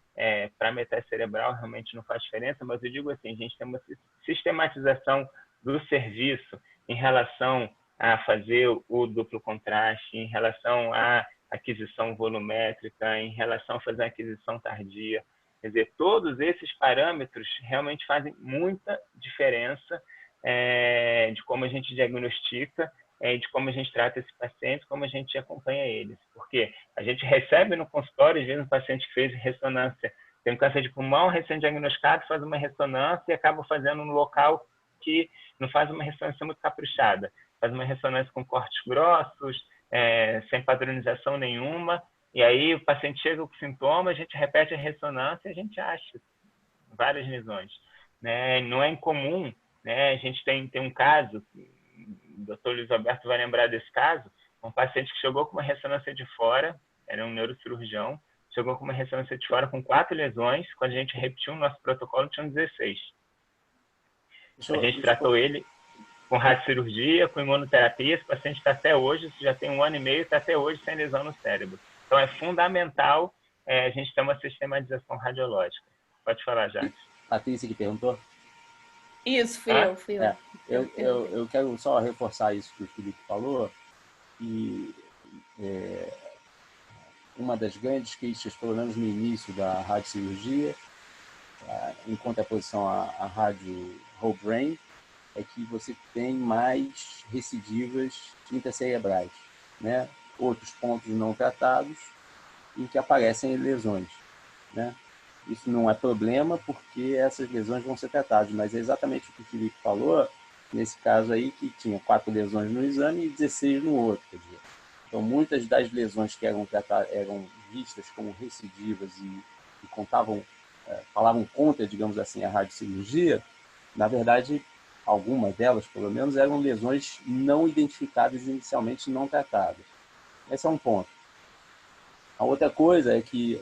para a metástase cerebral, realmente não faz diferença, mas eu digo assim, a gente tem uma sistematização do serviço em relação a fazer o duplo contraste, em relação à aquisição volumétrica, em relação a fazer a aquisição tardia. Quer dizer, todos esses parâmetros realmente fazem muita diferença de como a gente diagnostica, de como a gente trata esse paciente, como a gente acompanha eles. Porque a gente recebe no consultório, às vezes, um paciente que fez ressonância, tem um câncer de pulmão recém-diagnosticado, faz uma ressonância e acaba fazendo no local que não faz uma ressonância muito caprichada. Faz uma ressonância com cortes grossos, sem padronização nenhuma, e aí o paciente chega com sintomas, a gente repete a ressonância e a gente acha várias lesões. Né? Não é incomum né? A gente tem um caso, o doutor Luiz Alberto vai lembrar desse caso, um paciente que chegou com uma ressonância de fora, era um neurocirurgião, chegou com uma ressonância de fora com 4 lesões, quando a gente repetiu o nosso protocolo, tinham 16. A gente tratou ele com radiocirurgia, com imunoterapia, esse paciente está até hoje, já tem 1 ano e meio, está até hoje sem lesão no cérebro. Então, é fundamental a gente ter uma sistematização radiológica. Pode falar, Jade. Patrícia que perguntou? Isso, fui eu. Eu quero só reforçar isso que o Felipe falou, e uma das grandes queixas, pelo menos no início da radiocirurgia, em contraposição à rádio whole brain, é que você tem mais recidivas intracerebrais, né? Outros pontos não tratados em que aparecem lesões, né? Isso não é problema porque essas lesões vão ser tratadas, mas é exatamente o que o Felipe falou, nesse caso aí, que tinha 4 lesões no exame e 16 no outro. Quer dizer, então, muitas das lesões que eram vistas como recidivas e falavam contra, digamos assim, a radiocirurgia, na verdade, algumas delas, pelo menos, eram lesões não identificadas inicialmente, não tratadas. Esse é um ponto. A outra coisa é que,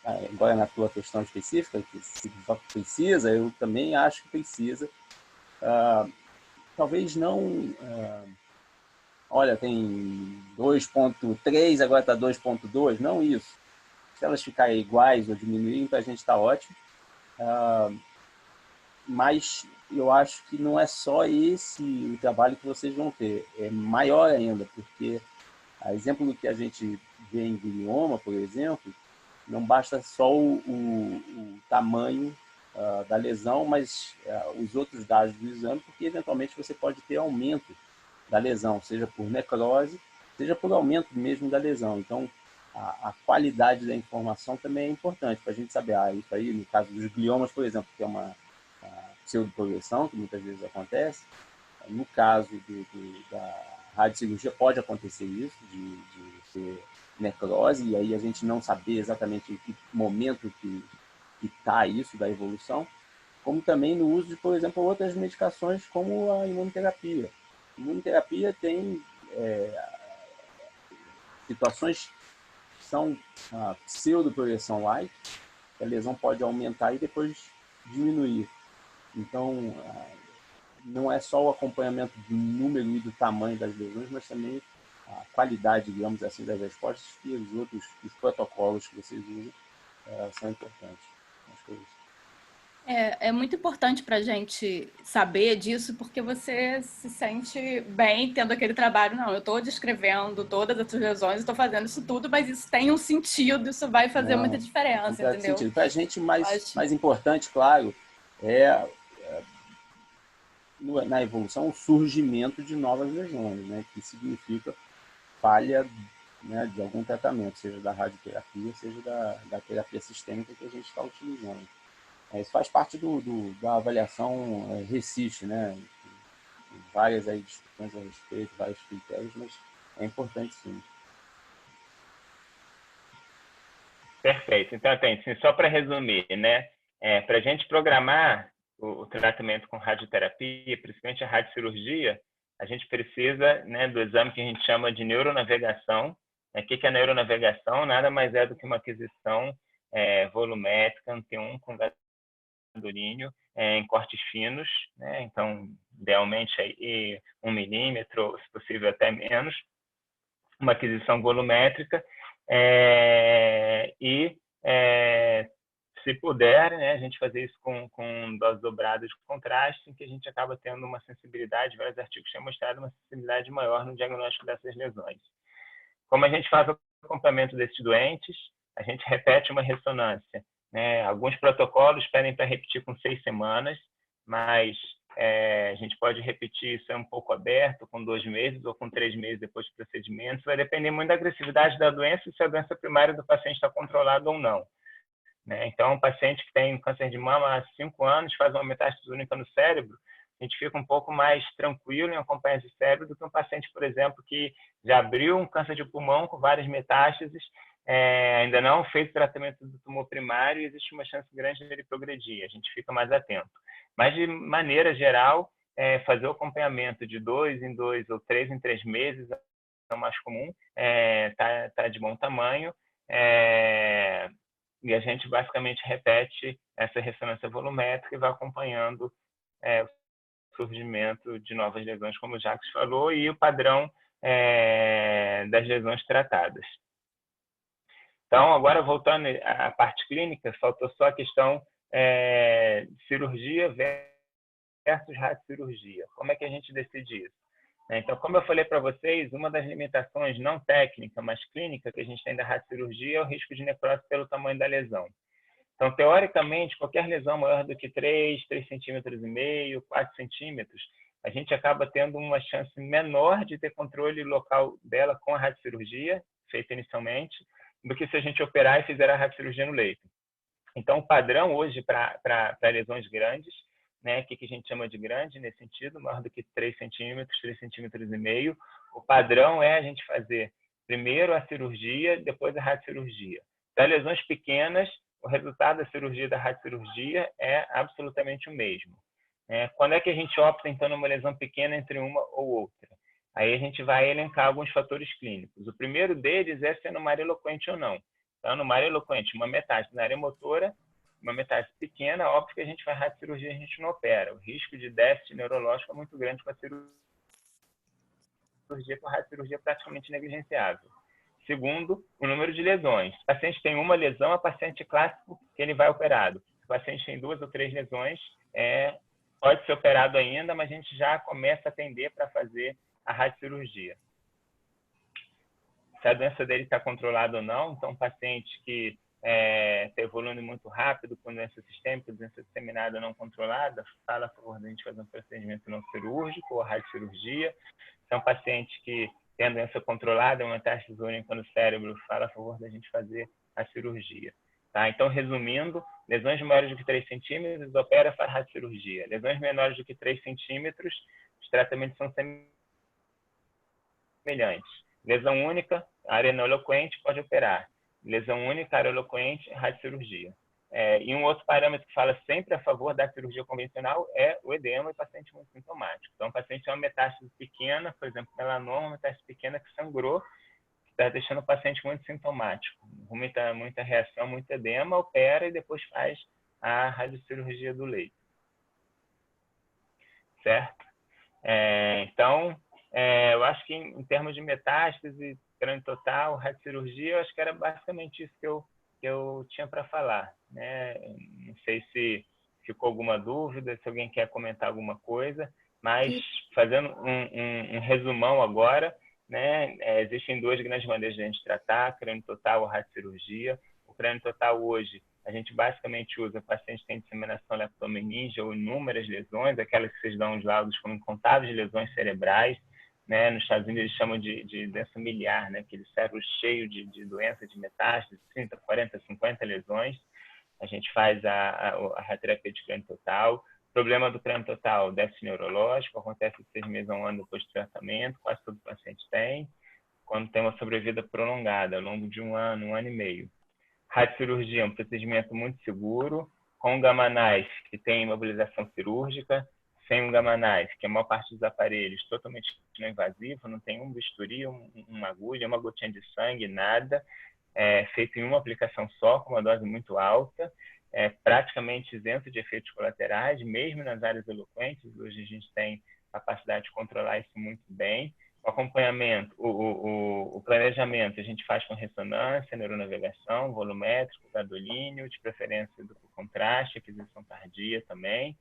agora na tua questão específica, que se precisa, eu também acho que precisa. Talvez não... olha, tem 2.3, agora está 2.2, não isso. Se elas ficarem iguais ou diminuírem, para a gente está ótimo. Mas eu acho que não é só esse o trabalho que vocês vão ter, é maior ainda, porque, a exemplo do que a gente vê em glioma, por exemplo, não basta só o tamanho da lesão, mas os outros dados do exame, porque eventualmente você pode ter aumento da lesão, seja por necrose, seja por aumento mesmo da lesão. Então, a qualidade da informação também é importante para a gente saber, isso aí, no caso dos gliomas, por exemplo, que é uma pseudoprogressão, que muitas vezes acontece, no caso da radiocirurgia pode acontecer isso, de ser necrose, e aí a gente não saber exatamente em que momento que está isso da evolução, como também no uso de, por exemplo, outras medicações como a imunoterapia. A imunoterapia tem situações que são pseudoprogressão light, que a lesão pode aumentar e depois diminuir. Então, não é só o acompanhamento do número e do tamanho das lesões, mas também a qualidade, digamos assim, das respostas e os protocolos que vocês usam são importantes. Acho que é isso. É muito importante para a gente saber disso, porque você se sente bem tendo aquele trabalho. Não, eu estou descrevendo todas as lesões, estou fazendo isso tudo, mas isso tem um sentido, isso vai fazer muita diferença, entendeu? Para a gente, mais importante, claro, na evolução, o surgimento de novas lesões, né? Que significa falha, né, de algum tratamento, seja da radioterapia, seja da terapia sistêmica que a gente está utilizando. Isso faz parte da avaliação RECIST, né? Tem várias aí discussões a respeito, vários critérios, mas é importante sim. Perfeito. Então, assim, só para resumir, né? Para a gente programar o tratamento com radioterapia, principalmente a radiocirurgia, a gente precisa, né, do exame que a gente chama de neuronavegação. O que é a neuronavegação? Nada mais é do que uma aquisição volumétrica no T1 com gasolínio em cortes finos, né? Então, idealmente, aí, 1 milímetro, se possível até menos, uma aquisição volumétrica, se puder, né, a gente fazer isso com doses dobradas de contraste, em que a gente acaba tendo uma sensibilidade, vários artigos têm mostrado uma sensibilidade maior no diagnóstico dessas lesões. Como a gente faz o acompanhamento desses doentes, a gente repete uma ressonância, né? Alguns protocolos pedem para repetir com 6 semanas, mas a gente pode repetir isso um pouco aberto, com 2 meses ou com 3 meses depois do procedimento. Isso vai depender muito da agressividade da doença e se a doença primária do paciente está controlada ou não, né? Então, um paciente que tem câncer de mama há 5 anos, faz uma metástase única no cérebro, a gente fica um pouco mais tranquilo em acompanhar esse cérebro do que um paciente, por exemplo, que já abriu um câncer de pulmão com várias metástases ainda não fez o tratamento do tumor primário e existe uma chance grande de ele progredir. A gente fica mais atento. Mas, de maneira geral, fazer o acompanhamento de 2 em 2 ou 3 em 3 meses é o mais comum, tá de bom tamanho, e a gente basicamente repete essa ressonância volumétrica e vai acompanhando o surgimento de novas lesões, como o Jacques falou, e o padrão das lesões tratadas. Então, agora voltando à parte clínica, faltou só a questão cirurgia versus radiocirurgia. Como é que a gente decide isso? Então, como eu falei para vocês, uma das limitações não técnica, mas clínica que a gente tem da radiocirurgia é o risco de necrose pelo tamanho da lesão. Então, teoricamente, qualquer lesão maior do que 3,5 centímetros, 4 centímetros, a gente acaba tendo uma chance menor de ter controle local dela com a radiocirurgia, feita inicialmente, do que se a gente operar e fizer a radiocirurgia no leito. Então, o padrão hoje para lesões grandes, né, que a gente chama de grande nesse sentido, maior do que 3 centímetros, 3,5 centímetros, o padrão é a gente fazer primeiro a cirurgia, depois a radiocirurgia. Para lesões pequenas, o resultado da cirurgia e da radiocirurgia é absolutamente o mesmo. Quando é que a gente opta, então, numa lesão pequena entre uma ou outra? Aí a gente vai elencar alguns fatores clínicos. O primeiro deles é se é numa área eloquente ou não. Então, numa área eloquente, uma metástase na área motora, uma metástase pequena, óbvio que a gente faz radiocirurgia e a gente não opera. O risco de déficit neurológico é muito grande com a cirurgia, com a radiocirurgia praticamente negligenciável. Segundo, o número de lesões. Se o paciente tem uma lesão, é o paciente clássico que ele vai operado. Se o paciente tem 2 ou 3 lesões, pode ser operado ainda, mas a gente já começa a atender para fazer a radiocirurgia. Se a doença dele está controlada ou não, então, um paciente que está evoluindo muito rápido com doença sistêmica, doença disseminada não controlada, fala a favor da gente fazer um procedimento não cirúrgico ou radiocirurgia. Se é um paciente que tem a doença controlada, uma metástase única no cérebro, fala a favor da gente fazer a cirurgia. Tá? Então, resumindo, lesões maiores do que 3 centímetros, opera, faz radiocirurgia. Lesões menores do que 3 centímetros, os tratamentos são semelhantes. Lesão única, área não eloquente, pode operar. Lesão única, área eloquente, radiocirurgia. E um outro parâmetro que fala sempre a favor da cirurgia convencional é o edema e paciente muito sintomático. Então, o paciente tem uma metástase pequena, por exemplo, melanoma, uma metástase pequena que sangrou, que está deixando o paciente muito sintomático. Muita reação, muito edema, opera e depois faz a radiocirurgia do leito. Certo? Então, eu acho que em termos de metástase, crânio total, radiocirurgia, eu acho que era basicamente isso que eu tinha para falar. Né? Não sei se ficou alguma dúvida, se alguém quer comentar alguma coisa, mas fazendo um resumão agora, né? Existem 2 grandes maneiras de a gente tratar, crânio total ou radiocirurgia. O crânio total hoje, a gente basicamente usa pacientes que têm disseminação leptomeníngea ou inúmeras lesões, aquelas que vocês dão os laudos como incontáveis lesões cerebrais, né? Nos Estados Unidos eles chamam de doença miliar, né? Aquele cérebro cheio de doença, de metástases, 30, 40, 50 lesões. A gente faz a radioterapia de crânio total. O problema do crânio total, déficit neurológico, acontece de 6 meses a 1 ano depois do tratamento, quase todo paciente tem, quando tem uma sobrevida prolongada, ao longo de 1 ano, 1 ano e meio. Radiocirurgia é um procedimento muito seguro, com gamma knife, que tem imobilização cirúrgica, sem um gamma knife, que a maior parte dos aparelhos totalmente não invasivo, não tem um bisturi, uma agulha, uma gotinha de sangue, nada, feito em uma aplicação só, com uma dose muito alta, praticamente isento de efeitos colaterais, mesmo nas áreas eloquentes. Hoje a gente tem capacidade de controlar isso muito bem. O acompanhamento, o planejamento a gente faz com ressonância, neuronavegação, volumétrico, gadolínio, de preferência duplo contraste, aquisição tardia também.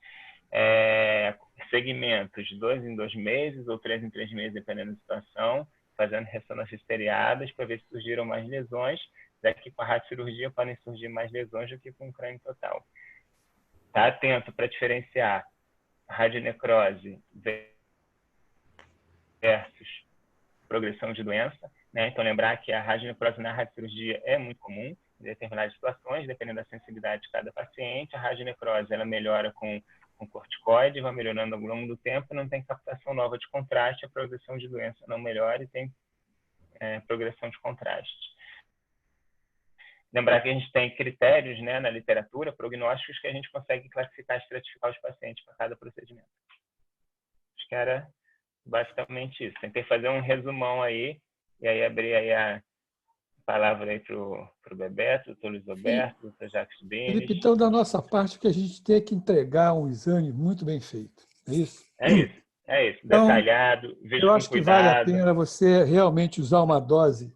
Segmentos de 2 em 2 meses ou 3 em 3 meses, dependendo da situação, fazendo ressonâncias seriadas para ver se surgiram mais lesões. Daqui com a radiocirurgia podem surgir mais lesões do que com o crânio total. Tá atento para diferenciar radionecrose versus progressão de doença, né? Então, lembrar que a radionecrose na radiocirurgia é muito comum em determinadas situações, dependendo da sensibilidade de cada paciente. A radionecrose ela melhora com corticoide, vai melhorando ao longo do tempo, não tem captação nova de contraste, a progressão de doença não melhora e tem progressão de contraste. lembrar que a gente tem critérios, né, na literatura, prognósticos, que a gente consegue classificar e estratificar os pacientes para cada procedimento. Acho que era basicamente isso. Tentei fazer um resumão aí, e aí abrir aí a palavra aí para o Bebeto, doutor Luiz Alberto, doutor Jacques Bines. Felipe, então, da nossa parte, que a gente tem que entregar um exame muito bem feito. É isso? É isso. Então, Detalhado, vejo eu com acho que vale a cuidado. pena você realmente usar uma dose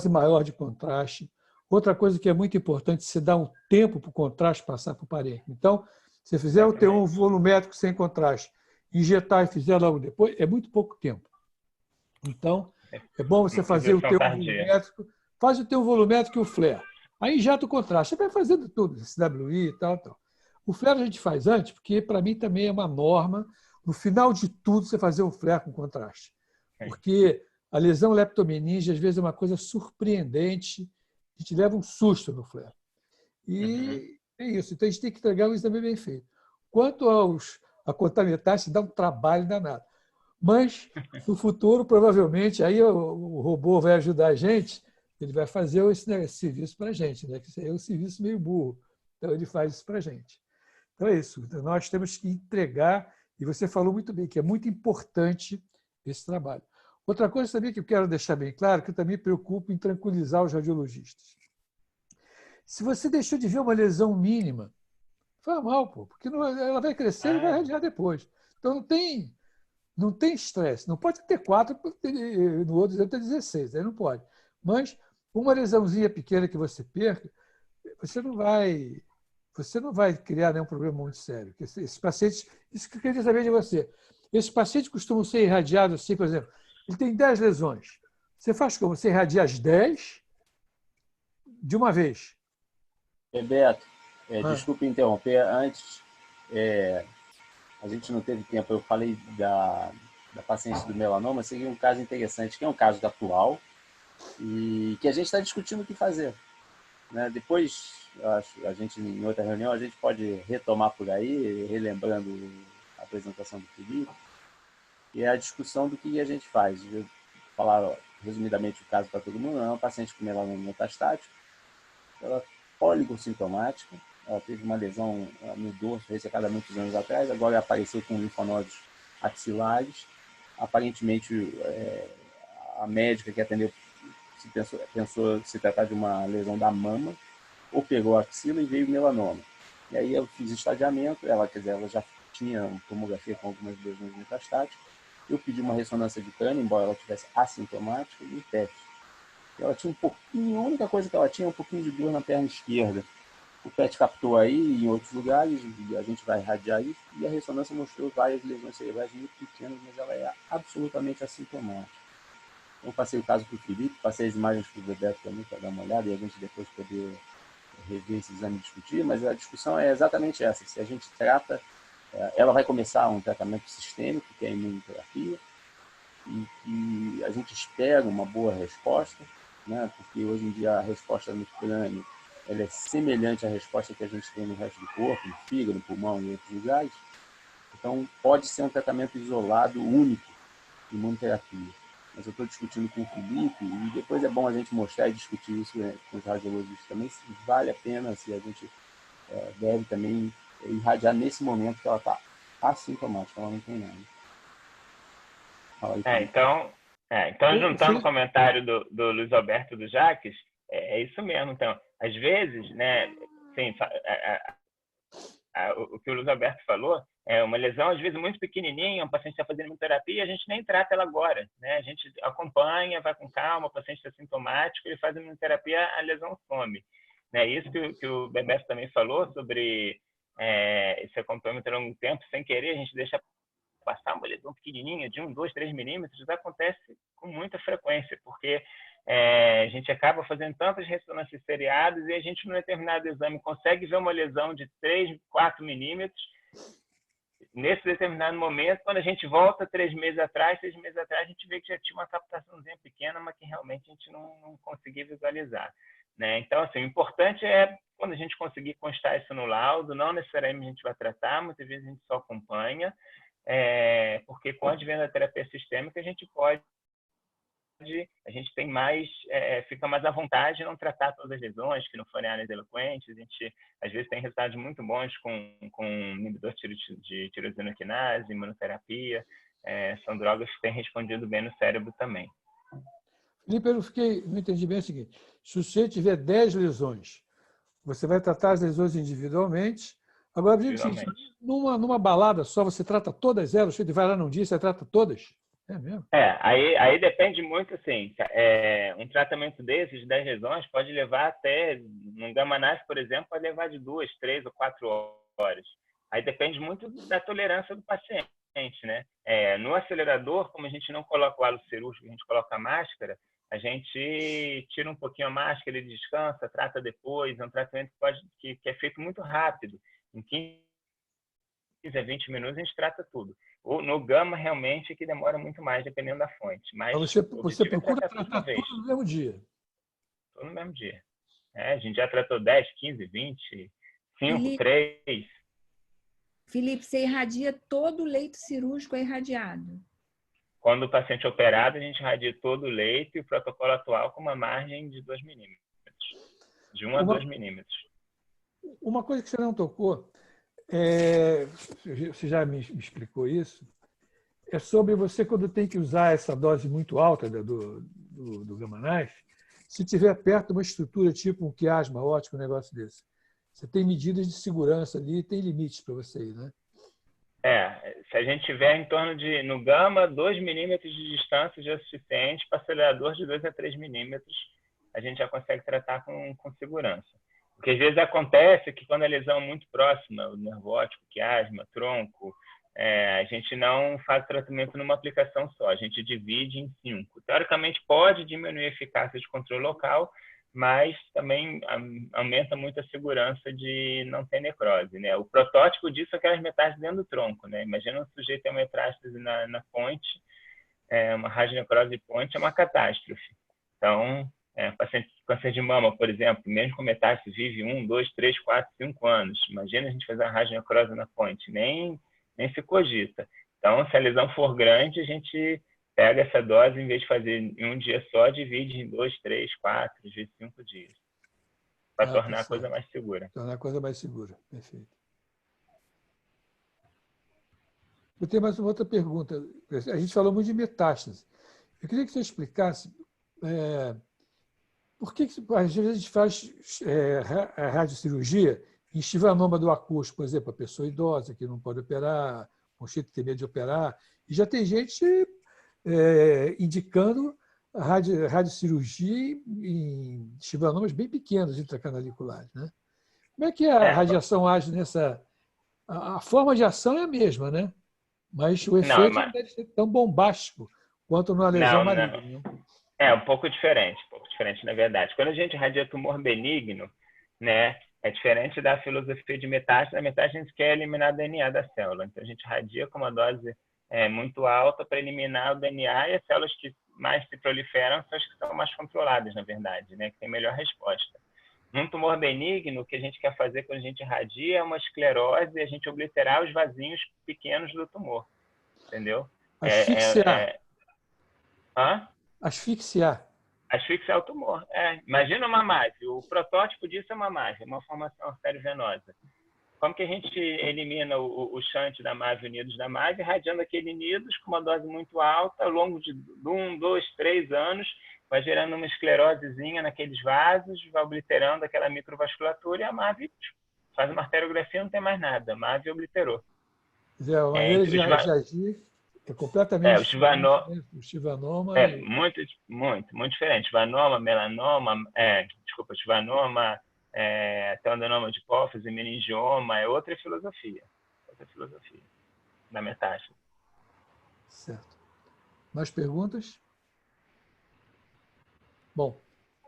maior de contraste. Outra coisa que é muito importante, você dá um tempo para o contraste passar para o parênquima. Então, se você fizer o T1 volumétrico sem contraste, injetar e fizer logo depois, é muito pouco tempo. Então, é bom você fazer o T1 volumétrico, faz o T1 volumétrico e o flare. Aí injeta o contraste. Você vai fazendo tudo, SWI e tal, tal. O flare a gente faz antes, porque para mim também é uma norma, no final de tudo, você fazer um flare com contraste. Porque a lesão leptomeninge, às vezes, é uma coisa surpreendente, a gente leva um susto no flare. E é isso. Então, a gente tem que entregar um exame bem feito. Quanto a contaminase, dá um trabalho danado. Mas, no futuro, provavelmente, aí o robô vai ajudar a gente, ele vai fazer esse serviço para a gente, né? Que é um serviço meio burro. Então, ele faz isso para a gente. Então, é isso. Então, nós temos que entregar, e você falou muito bem, que é muito importante esse trabalho. Outra coisa também que eu quero deixar bem claro, que eu também me preocupo em tranquilizar os radiologistas. Se você deixou de ver uma lesão mínima, faz mal, pô, porque ela vai crescer e vai radiar depois. Então, não tem estresse. Não pode ter 4, no outro exemplo tem 16, aí não pode. Mas uma lesãozinha pequena que você perca, você não vai criar nenhum problema muito sério. Esses pacientes, isso que eu queria saber de você. Esses pacientes costumam ser irradiados assim, por exemplo, ele tem 10 lesões. Você faz como? Você irradia as 10 de uma vez. Bebeto, desculpe interromper. Antes, a gente não teve tempo, eu falei da paciente do melanoma, seria um caso interessante, que é um caso atual e que a gente está discutindo o que fazer. Né? Depois, eu acho, a gente, em outra reunião, a gente pode retomar por aí, relembrando a apresentação do Felipe, e a discussão do que a gente faz. Eu vou falar resumidamente o caso para todo mundo. É uma paciente com melanoma metastático, ela é poligossintomática, ela teve uma lesão no dorso ressecada há muitos anos atrás, agora apareceu com linfonodos axilares. Aparentemente, a médica que atendeu pensou se tratar de uma lesão da mama, operou a axila e veio melanoma. E aí eu fiz estadiamento, ela já tinha tomografia com algumas lesões metastáticas, eu pedi uma ressonância de crânio, embora ela tivesse assintomática, e um PET. Ela tinha um pouquinho, a única coisa que ela tinha é um pouquinho de dor na perna esquerda. O PET captou aí em outros lugares, e a gente vai irradiar isso, e a ressonância mostrou várias lesões cerebrais muito pequenas, mas ela é absolutamente assintomática. Então, passei o caso para o Felipe, passei as imagens para o Bebeto também, para dar uma olhada, e a gente depois poder rever esse exame e discutir, mas a discussão é exatamente essa. Se a gente trata, ela vai começar um tratamento sistêmico, que é a imunoterapia, e a gente espera uma boa resposta, né? Porque hoje em dia a resposta no crânio ela é semelhante à resposta que a gente tem no resto do corpo, no fígado, no pulmão e outros lugares. Então, pode ser um tratamento isolado, único, de imunoterapia. Mas eu estou discutindo com o Felipe, e depois é bom a gente mostrar e discutir isso com os radiologistas também, se vale a pena, se a gente deve também irradiar nesse momento que ela está assintomática, ela não tem nada. Então, juntando o comentário do Luiz Alberto e do Jacques, é isso mesmo. Então, às vezes, né, sim, o que o Luiz Alberto falou é uma lesão, às vezes, muito pequenininha, um paciente está fazendo imunoterapia, a gente nem trata ela agora, né? A gente acompanha, vai com calma, o paciente está sintomático, ele faz a imunoterapia, a lesão some. Né? Isso que o Bebeto também falou sobre esse acompanhamento a longo tempo, sem querer, a gente deixa passar uma lesão pequenininha de 1, 2, 3 milímetros, isso acontece com muita frequência, porque a gente acaba fazendo tantas ressonâncias seriadas e a gente, num determinado exame, consegue ver uma lesão de 3, 4 milímetros. Nesse determinado momento, quando a gente volta 3 meses atrás, 6 meses atrás, a gente vê que já tinha uma captaçãozinha pequena, mas que realmente a gente não conseguia visualizar. Né? Então, assim, o importante é, quando a gente conseguir constar isso no laudo, não necessariamente a gente vai tratar, muitas vezes a gente só acompanha, porque com a advento da terapia sistêmica, a gente pode a gente tem mais, fica mais à vontade de não tratar todas as lesões que não forem áreas eloquentes. A gente, às vezes, tem resultados muito bons com inibidor de tirosina quinase, imunoterapia. São drogas que têm respondido bem no cérebro também. Felipe, não entendi bem o seguinte. Se você tiver 10 lesões, você vai tratar as lesões individualmente. Agora, numa balada só, você trata todas elas? Você vai lá num dia, você trata todas? É mesmo? Aí depende muito, assim, um tratamento desses, de 10 lesões, pode levar até, num Gamma-Knife, por exemplo, pode levar de 2, 3 ou 4 horas. Aí depende muito da tolerância do paciente, né? No acelerador, como a gente não coloca o halo cirúrgico, a gente coloca a máscara, a gente tira um pouquinho a máscara, ele descansa, trata depois. É um tratamento que é feito muito rápido. Em 15 a 20 minutos a gente trata tudo. No Gama, realmente, é que demora muito mais, dependendo da fonte. Mas você procura tratar tudo no mesmo dia? Tudo no mesmo dia. A gente já tratou 10, 15, 20, 5, 3. Felipe, você irradia todo o leito cirúrgico irradiado? Quando o paciente é operado, a gente irradia todo o leito e o protocolo atual com uma margem de 2 milímetros. De 1 a 2 milímetros. Uma coisa que você não tocou, você já me explicou isso, é sobre você, quando tem que usar essa dose muito alta do Gamma-Knife, se tiver perto de uma estrutura tipo um quiasma óptico, um negócio desse. Você tem medidas de segurança ali, tem limites para você ir, né? Se a gente tiver em torno de, no Gama, 2 milímetros de distância já é suficiente. Para acelerador de 2 a 3 milímetros, a gente já consegue tratar com segurança. Porque às vezes acontece que quando a lesão é muito próxima, o nervo óptico, quiasma, tronco, a gente não faz tratamento numa aplicação só, a gente divide em 5. Teoricamente pode diminuir a eficácia de controle local, mas também aumenta muito a segurança de não ter necrose, né? O protótipo disso é aquelas metástases dentro do tronco, né? Imagina um sujeito ter uma metástase na ponte, uma radionecrose de ponte é uma catástrofe. Então, paciente com câncer de mama, por exemplo, mesmo com metástase, vive 1, 2, 3, 4, 5 anos. Imagina a gente fazer uma radionecrose na ponte, nem se cogita. Então, se a lesão for grande, a gente pega essa dose, em vez de fazer em um dia só, divide em 2, 3, 4, às vezes 5 dias. Para tornar a coisa mais segura. Tornar a coisa mais segura, perfeito. Eu tenho mais uma outra pergunta. A gente falou muito de metástase. Eu queria que você explicasse por que às vezes a gente faz a radiocirurgia em chivanoma do acústico, por exemplo, a pessoa idosa que não pode operar, com cheio de ter medo de operar. E já tem gente indicando a radiocirurgia em chivanomas bem pequenos intracanalicular, né? Como é que a radiação age nessa... A forma de ação é a mesma, né? Mas o efeito não deve ser tão bombástico quanto numa lesão maligna. É um pouco diferente, na verdade. Quando a gente irradia tumor benigno, né, é diferente da filosofia de metástase. A metástase a gente quer eliminar o DNA da célula. Então, a gente irradia com uma dose muito alta para eliminar o DNA, e as células que mais se proliferam são as que são mais controladas, na verdade, né, que tem melhor resposta. Num tumor benigno, o que a gente quer fazer quando a gente irradia é uma esclerose e a gente obliterar os vasinhos pequenos do tumor. Entendeu? Asfixiar. Asfixiar. Asfixiar o tumor. Imagina uma MAVE. O protótipo disso é uma MAVE, uma formação arteriovenosa. Como que a gente elimina o shunt da MAVE, unidos da MAVE, irradiando aqueles unidos com uma dose muito alta, ao longo de 1, 2, 3 anos, vai gerando uma esclerosezinha naqueles vasos, vai obliterando aquela microvasculatura e a MAVE faz uma arteriografia, não tem mais nada. A MAVE obliterou. A maneira de agir é completamente diferente. O chivanoma muito diferente. Chivanoma, melanoma, chivanoma, adenoma de hipófise, meningioma, é outra filosofia. Da metástase. Certo. Mais perguntas? Bom,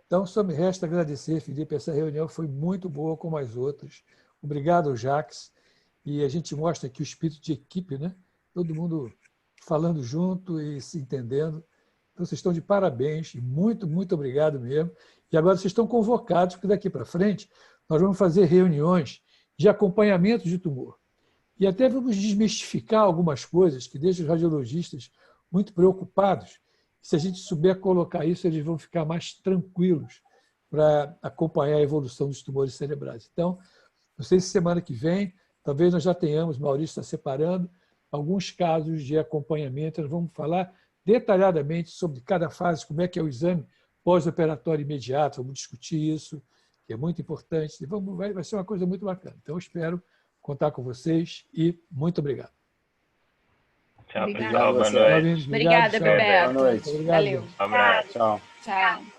então só me resta agradecer, Felipe. Essa reunião foi muito boa, como as outras. Obrigado, Jacques. E a gente mostra aqui o espírito de equipe, né? Todo mundo falando junto e se entendendo. Então, vocês estão de parabéns. Muito, muito obrigado mesmo. E agora vocês estão convocados, porque daqui para frente nós vamos fazer reuniões de acompanhamento de tumor. E até vamos desmistificar algumas coisas que deixam os radiologistas muito preocupados, Se a gente souber colocar isso, eles vão ficar mais tranquilos para acompanhar a evolução dos tumores cerebrais. Então, não sei se semana que vem, talvez nós já tenhamos, Maurício está separando, alguns casos de acompanhamento. Nós vamos falar detalhadamente sobre cada fase, como é que é o exame pós-operatório imediato, vamos discutir isso, que é muito importante. Vai ser uma coisa muito bacana. Então, eu espero contar com vocês e muito obrigado. Tchau, Obrigada. pessoal. Boa noite. Obrigado, Obrigada, tchau. Bebeto. Boa noite. Obrigado. Valeu. Um abraço. Tchau. Tchau.